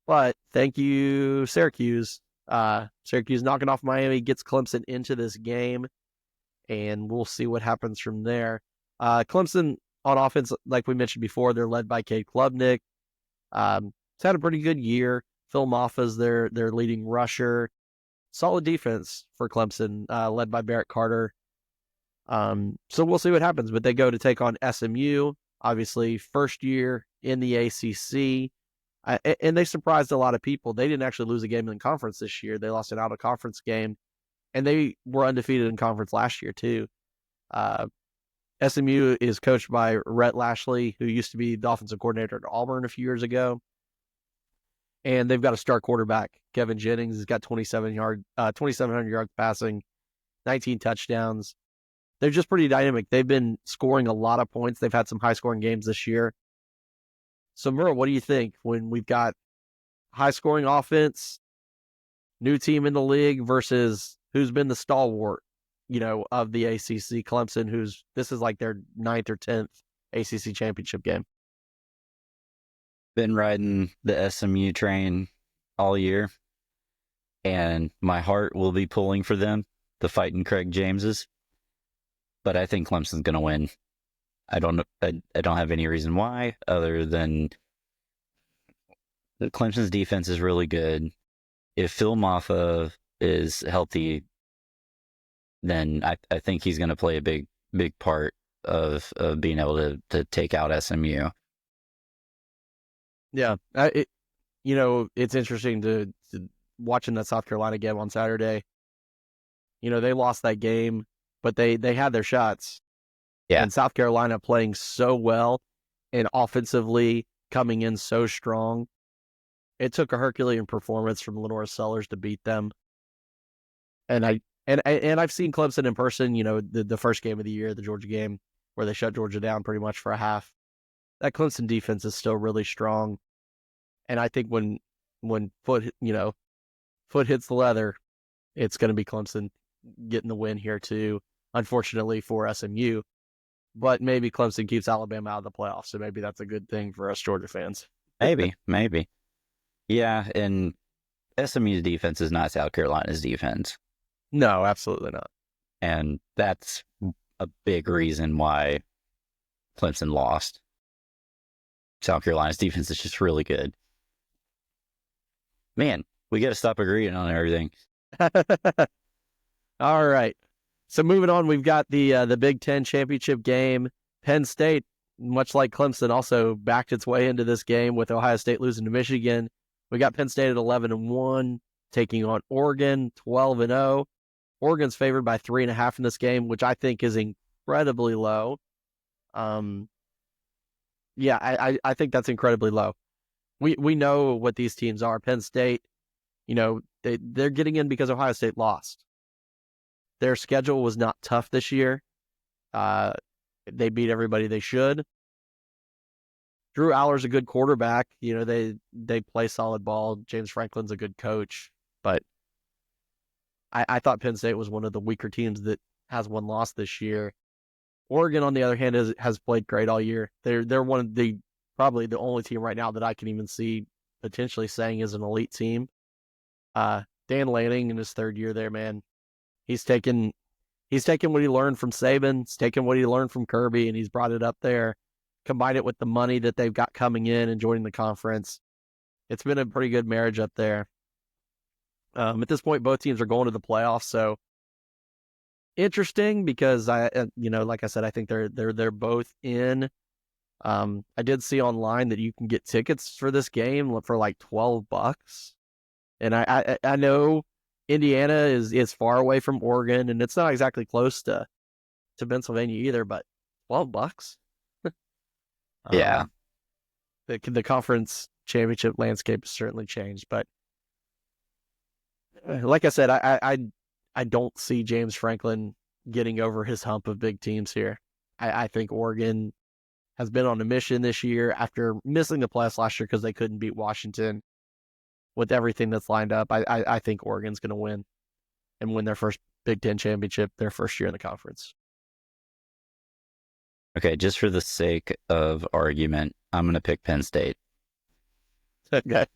But thank you, Syracuse. Syracuse knocking off Miami gets Clemson into this game, and we'll see what happens from there. Clemson on offense, like we mentioned before, they're led by Cade Klubnik. It's had a pretty good year. Phil Maffa's their leading rusher. Solid defense for Clemson, led by Barrett Carter. So we'll see what happens, but they go to take on SMU, obviously first year in the ACC. And they surprised a lot of people. They didn't actually lose a game in conference this year. They lost an out-of-conference game, and they were undefeated in conference last year, too. SMU is coached by Rhett Lashley, who used to be the offensive coordinator at Auburn a few years ago. And they've got a star quarterback, Kevin Jennings. He's got 2,700 yards passing, 19 touchdowns. They're just pretty dynamic. They've been scoring a lot of points. They've had some high-scoring games this year. So, Merle, what do you think when we've got high-scoring offense, new team in the league versus who's been the stalwart, of the ACC, Clemson, this is like their 9th or 10th ACC championship game? Been riding the SMU train all year, and my heart will be pulling for them, the fighting Craig Jameses. But I think Clemson's going to win. I don't have any reason why other than the Clemson's defense is really good. If Phil Maffa is healthy, then I think he's going to play a big part of being able to take out SMU. Yeah, it's interesting to watching that South Carolina game on Saturday. They lost that game, but they had their shots. Yeah. And South Carolina playing so well and offensively coming in so strong. It took a Herculean performance from Lenore Sellers to beat them. And I've seen Clemson in person, the first game of the year, the Georgia game, where they shut Georgia down pretty much for a half. That Clemson defense is still really strong. And I think when foot hits the leather, it's going to be Clemson getting the win here too, unfortunately for SMU. But maybe Clemson keeps Alabama out of the playoffs, so maybe that's a good thing for us Georgia fans. Maybe. Yeah, and SMU's defense is not South Carolina's defense. No, absolutely not. And that's a big reason why Clemson lost. South Carolina's defense is just really good. Man, we got to stop agreeing on everything. All right. So moving on, we've got the Big Ten championship game. Penn State, much like Clemson, also backed its way into this game with Ohio State losing to Michigan. We got Penn State at 11-1, taking on Oregon 12-0. Oregon's favored by 3.5 in this game, which I think is incredibly low. I think that's incredibly low. We know what these teams are. Penn State, they're getting in because Ohio State lost. Their schedule was not tough this year. They beat everybody they should. Drew Aller's a good quarterback. They play solid ball. James Franklin's a good coach. But I thought Penn State was one of the weaker teams that has one loss this year. Oregon, on the other hand, has played great all year. They're one of probably the only team right now that I can even see potentially saying is an elite team. Dan Lanning in his third year there, man. He's taken what he learned from Saban, he's taken what he learned from Kirby, and he's brought it up there, combined it with the money that they've got coming in and joining the conference. It's been a pretty good marriage up there. At this point, both teams are going to the playoffs, so interesting because like I said, I think they're both in. I did see online that you can get tickets for this game for like $12, and I know Indiana is far away from Oregon, and it's not exactly close to Pennsylvania either, but $12. Yeah. The conference championship landscape has certainly changed, but like I said, I don't see James Franklin getting over his hump of big teams here. I think Oregon has been on a mission this year after missing the playoffs last year because they couldn't beat Washington. With everything that's lined up, I think Oregon's going to win and win their first Big Ten championship, their first year in the conference. Okay, just for the sake of argument, I'm going to pick Penn State. Okay.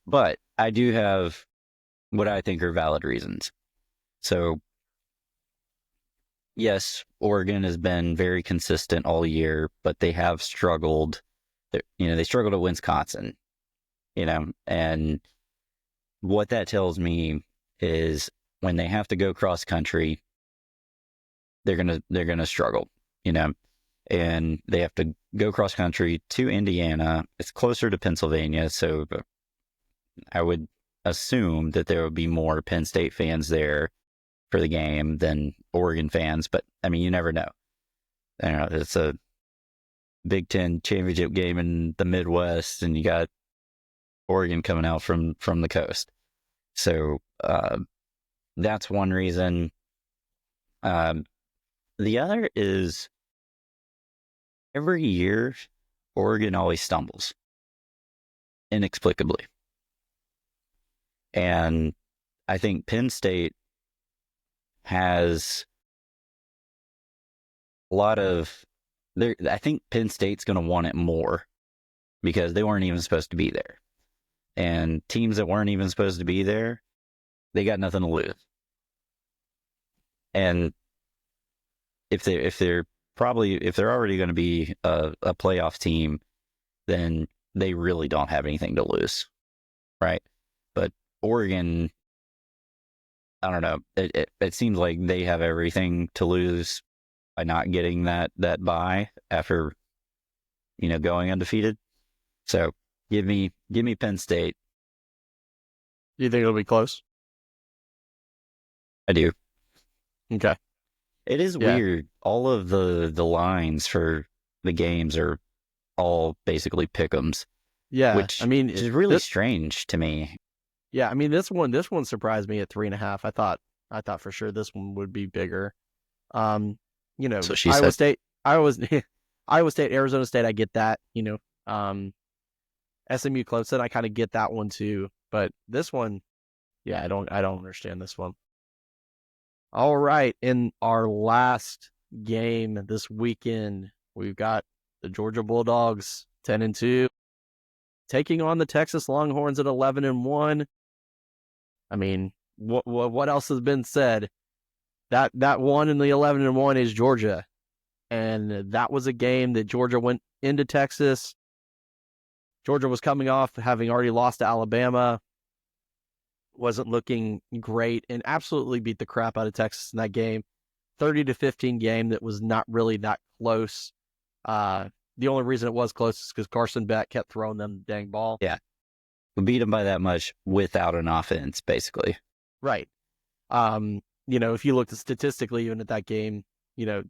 But I do have what I think are valid reasons. So, yes, Oregon has been very consistent all year, but they have struggled. They struggled at Wisconsin, and what that tells me is when they have to go cross country, they're gonna struggle, and they have to go cross country to Indiana. It's closer to Pennsylvania, so I would assume that there would be more Penn State fans there for the game than Oregon fans, but I mean, you never know. I don't know, it's a Big Ten championship game in the Midwest, and you got Oregon coming out from the coast. So that's one reason. The other is every year, Oregon always stumbles inexplicably. And I think Penn State has a lot of... I think Penn State's going to want it more because they weren't even supposed to be there. And teams that weren't even supposed to be there, they got nothing to lose. And if they're already going to be a playoff team, then they really don't have anything to lose, right? But Oregon, I don't know. It seems like they have everything to lose by not getting that bye after going undefeated. So give me Penn State. Do you think it'll be close? I do. Okay. It is weird. All of the lines for the games are all basically pick'ems. Yeah, which I mean, is really strange to me. Yeah, I mean this one surprised me at 3.5. I thought for sure this one would be bigger. So she Iowa said. State, Iowa State, Arizona State. I get that. SMU, Clemson. I kind of get that one too. But this one, yeah, I don't understand this one. All right, in our last game this weekend, we've got the Georgia Bulldogs 10-2 taking on the Texas Longhorns at 11-1. I mean, what else has been said? That one in the 11-1 is Georgia, and that was a game that Georgia went into Texas. Georgia was coming off having already lost to Alabama, wasn't looking great, and absolutely beat the crap out of Texas in that game. 30-15 game that was not really that close. The only reason it was close is because Carson Beck kept throwing them the dang ball. Yeah. We beat them by that much without an offense, basically. Right. If you looked statistically, even at that game,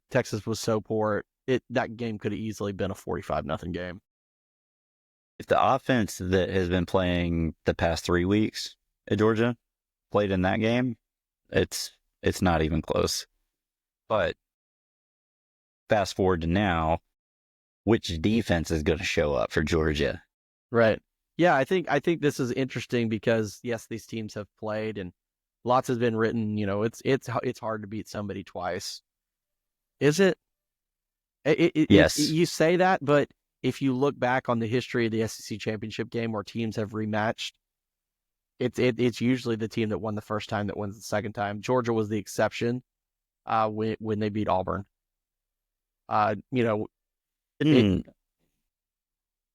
Texas was so poor, that game could have easily been a 45-0 game. If the offense that has been playing the past 3 weeks at Georgia played in that game, it's not even close. But fast forward to now, which defense is going to show up for Georgia? Right. Yeah, I think this is interesting because yes, these teams have played and lots has been written. It's hard to beat somebody twice. Is it? Yes. You say that, but if you look back on the history of the SEC Championship game where teams have rematched, it's usually the team that won the first time that wins the second time. Georgia was the exception when they beat Auburn. And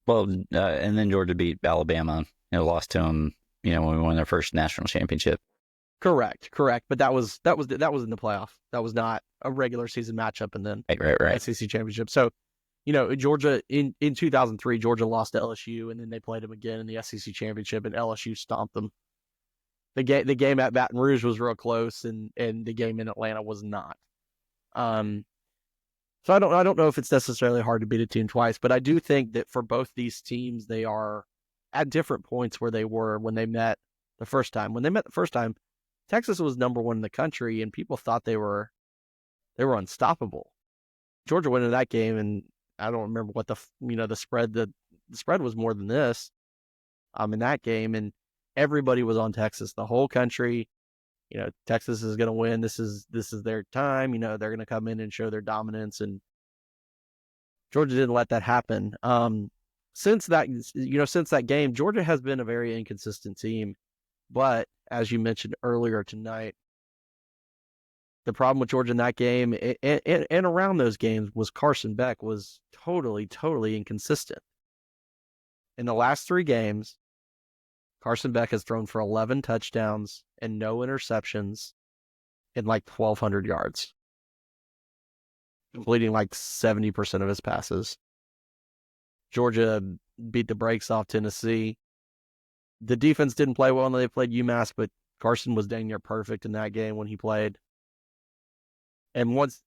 then Georgia beat Alabama, lost to them, when we won their first national championship. Correct. But that was in the playoff. That was not a regular season matchup, and then Right. ACC Championship. So, Georgia in 2003, Georgia lost to LSU, and then they played them again in the SEC Championship, and LSU stomped them. The game at Baton Rouge was real close, and the game in Atlanta was not. So I don't know if it's necessarily hard to beat a team twice, but I do think that for both these teams, they are at different points where they were when they met the first time. When they met the first time, Texas was number one in the country, and people thought they were unstoppable. Georgia went into that game, and I don't remember what the spread. The spread was more than this in that game, and everybody was on Texas. The whole country, Texas is going to win. This is their time. They're going to come in and show their dominance, and Georgia didn't let that happen. Since that game, Georgia has been a very inconsistent team. But as you mentioned earlier tonight, the problem with Georgia in that game and around those games was Carson Beck was totally inconsistent. In the last 3 games, Carson Beck has thrown for 11 touchdowns and no interceptions and like 1,200 yards, completing like 70% of his passes. Georgia beat the brakes off Tennessee. The defense didn't play well when they played UMass, but Carson was dang near perfect in that game when he played. And once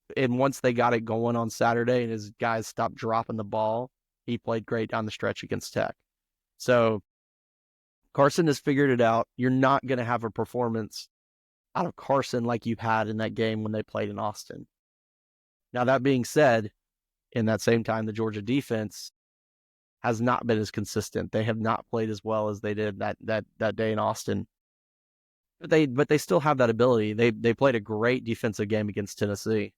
they got it going on Saturday and his guys stopped dropping the ball, he played great down the stretch against Tech. So Carson has figured it out. You're not going to have a performance out of Carson like you had in that game when they played in Austin. Now, that being said, in that same time, the Georgia defense has not been as consistent. They have not played as well as they did that day in Austin. But they still have that ability. They played a great defensive game against Tennessee.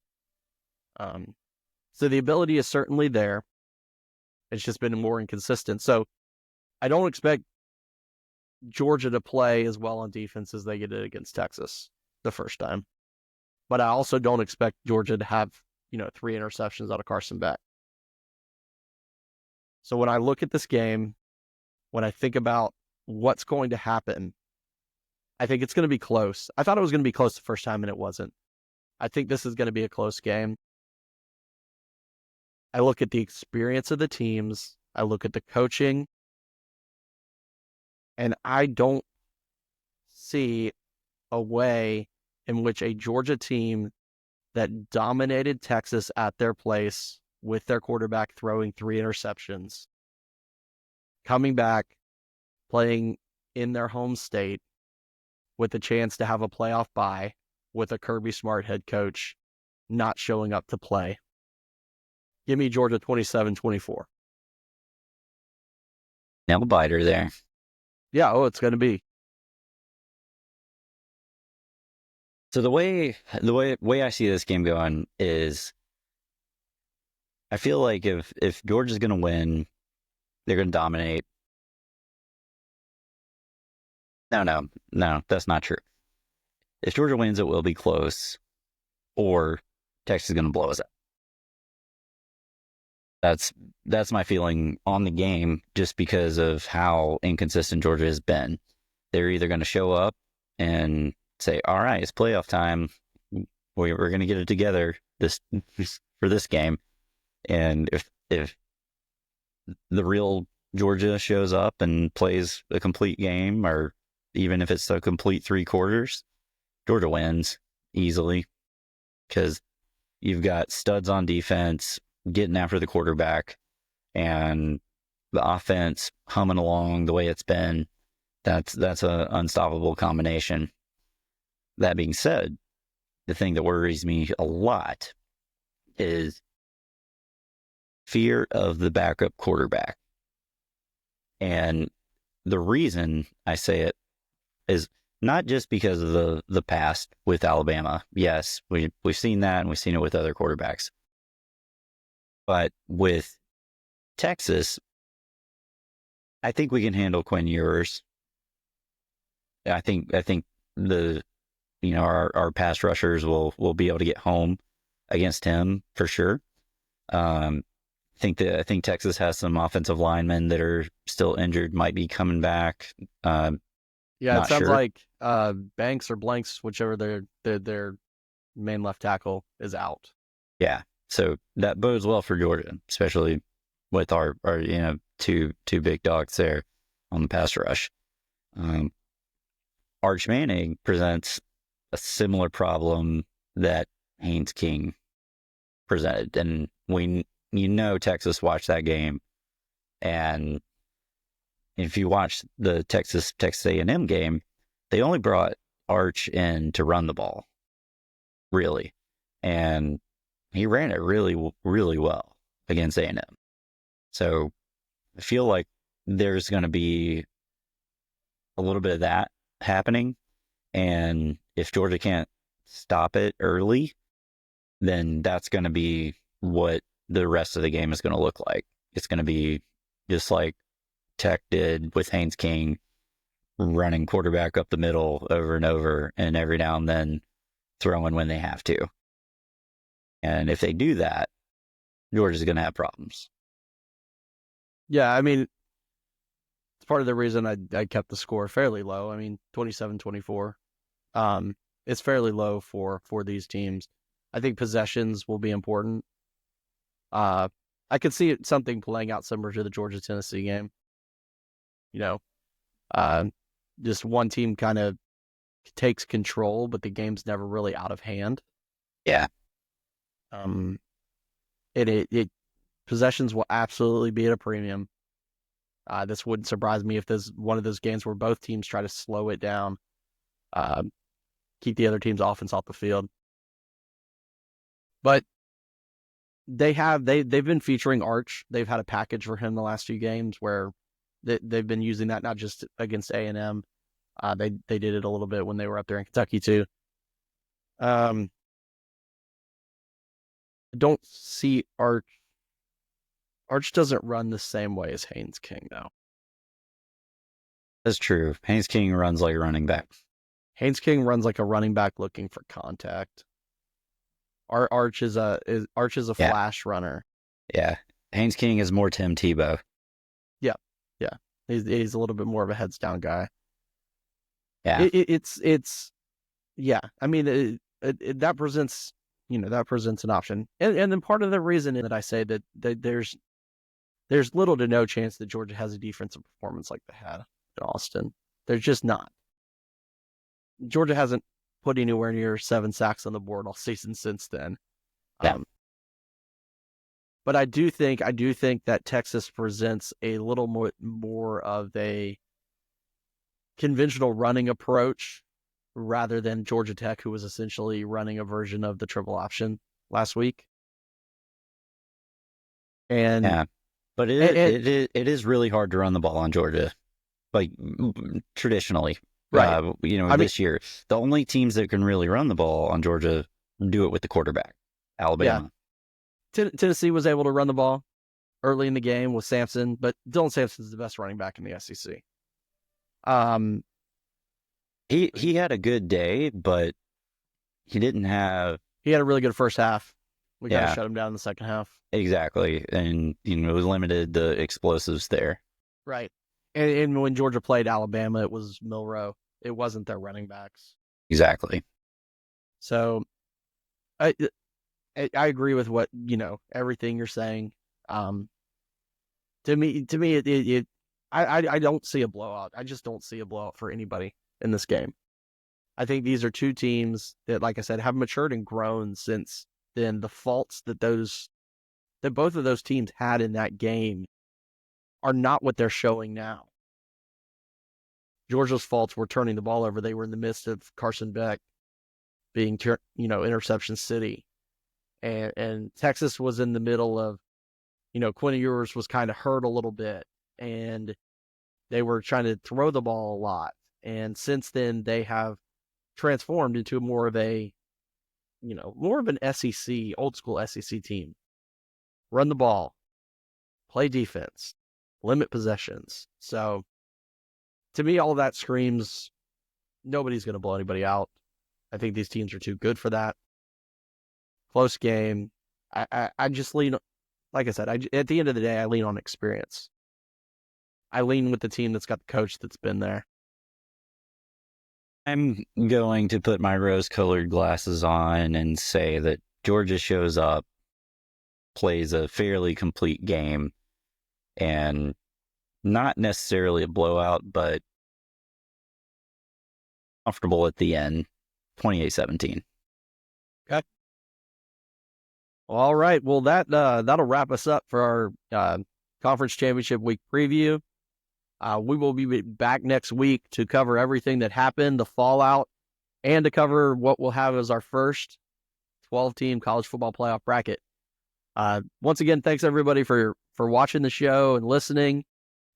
So the ability is certainly there. It's just been more inconsistent. So I don't expect Georgia to play as well on defense as they did against Texas the first time. But I also don't expect Georgia to have, 3 interceptions out of Carson Beck. So when I look at this game, when I think about what's going to happen, I think it's going to be close. I thought it was going to be close the first time, and it wasn't. I think this is going to be a close game. I look at the experience of the teams. I look at the coaching. And I don't see a way in which a Georgia team that dominated Texas at their place with their quarterback throwing 3 interceptions, coming back, playing in their home state with a chance to have a playoff bye with a Kirby Smart head coach not showing up to play. Give me Georgia 27-24. Nail biter there. Yeah, it's going to be. So the way I see this game going is, I feel like if Georgia's going to win, they're going to dominate. No, that's not true. If Georgia wins, it will be close, or Texas is going to blow us up. That's my feeling on the game, just because of how inconsistent Georgia has been. They're either going to show up and say, all right, it's playoff time. We're going to get it together for this game. And if the real Georgia shows up and plays a complete game, or even if it's a complete 3 quarters, Georgia wins easily, because you've got studs on defense getting after the quarterback, and the offense humming along the way it's been. That's an unstoppable combination. That being said, the thing that worries me a lot is fear of the backup quarterback. And the reason I say it is not just because of the past with Alabama. Yes, we've seen that, and we've seen it with other quarterbacks. But with Texas, I think we can handle Quinn Ewers. I think our pass rushers will be able to get home against him for sure. I think Texas has some offensive linemen that are still injured, might be coming back. Yeah, it Not sounds sure. like Banks or Blanks, whichever their main left tackle is out. Yeah. So that bodes well for Georgia, especially with our two big dogs there on the pass rush. Um, Arch Manning presents a similar problem that Haynes King presented, and Texas watched that game, and if you watch the Texas A&M game, they only brought Arch in to run the ball, really, and he ran it really, really well against A&M. So I feel like there's going to be a little bit of that happening. And if Georgia can't stop it early, then that's going to be what the rest of the game is going to look like. It's going to be just like Tech did with Haynes King, running quarterback up the middle over and over, and every now and then throwing when they have to. And if they do that, Georgia's going to have problems. Yeah, I mean, it's part of the reason I kept the score fairly low. I mean, 27-24. It's fairly low for these teams. I think possessions will be important. I could see something playing out similar to the Georgia-Tennessee game. Just one team kind of takes control, but the game's never really out of hand. Yeah. It possessions will absolutely be at a premium. This wouldn't surprise me if there's one of those games where both teams try to slow it down, keep the other team's offense off the field. But they've been featuring Arch. They've had a package for him the last few games where they've been using that not just against A&M. They did it a little bit when they were up there in Kentucky too. I don't see Arch. Arch doesn't run the same way as Haynes King, though. That's true. Haynes King runs like a running back. Haynes King runs like a running back looking for contact. Arch is a flash runner. Yeah. Haynes King is more Tim Tebow. Yeah. He's a little bit more of a heads down guy. Yeah. It's yeah. I mean, that presents an option, and then part of the reason that I say that there's little to no chance that Georgia has a defensive performance like they had in Austin. There's just not. Georgia hasn't put anywhere near 7 sacks on the board all season since then. Yeah. But I do think that Texas presents a little more of a conventional running approach rather than Georgia Tech, who was essentially running a version of the triple option last week. And yeah, but it is really hard to run the ball on Georgia, like traditionally. Right. This year, the only teams that can really run the ball on Georgia do it with the quarterback. Alabama. Yeah. Tennessee was able to run the ball early in the game with Sampson, but Dylan Sampson's the best running back in the SEC. He had a good day, but he didn't have. He had a really good first half. We kind of shut him down in the second half. Exactly, and it was limited the explosives there. Right, and when Georgia played Alabama, it was Milroe. It wasn't their running backs. Exactly. So, I agree with what everything you're saying. To me, I don't see a blowout. I just don't see a blowout for anybody in this game. I think these are two teams that, like I said, have matured and grown since then. The faults that both of those teams had in that game are not what they're showing now. Georgia's faults were turning the ball over. They were in the midst of Carson Beck being, interception city. And Texas was in the middle of, Quinn Ewers was kind of hurt a little bit, and they were trying to throw the ball a lot. And since then, they have transformed into more of an SEC, old school SEC team. Run the ball, play defense, limit possessions. So, to me, all of that screams nobody's going to blow anybody out. I think these teams are too good for that. Close game. I just lean, like I said, at the end of the day, I lean on experience. I lean with the team that's got the coach that's been there. I'm going to put my rose-colored glasses on and say that Georgia shows up, plays a fairly complete game, and not necessarily a blowout, but comfortable at the end, 28-17. Okay. Well, all right. Well, that'll wrap us up for our conference championship week preview. We will be back next week to cover everything that happened, the fallout, and to cover what we'll have as our first 12-team college football playoff bracket. Once again, thanks everybody for watching the show and listening.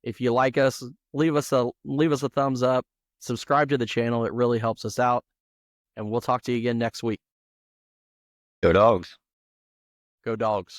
If you like us, leave us a thumbs up, subscribe to the channel. It really helps us out. And we'll talk to you again next week. Go Dogs. Go Dogs.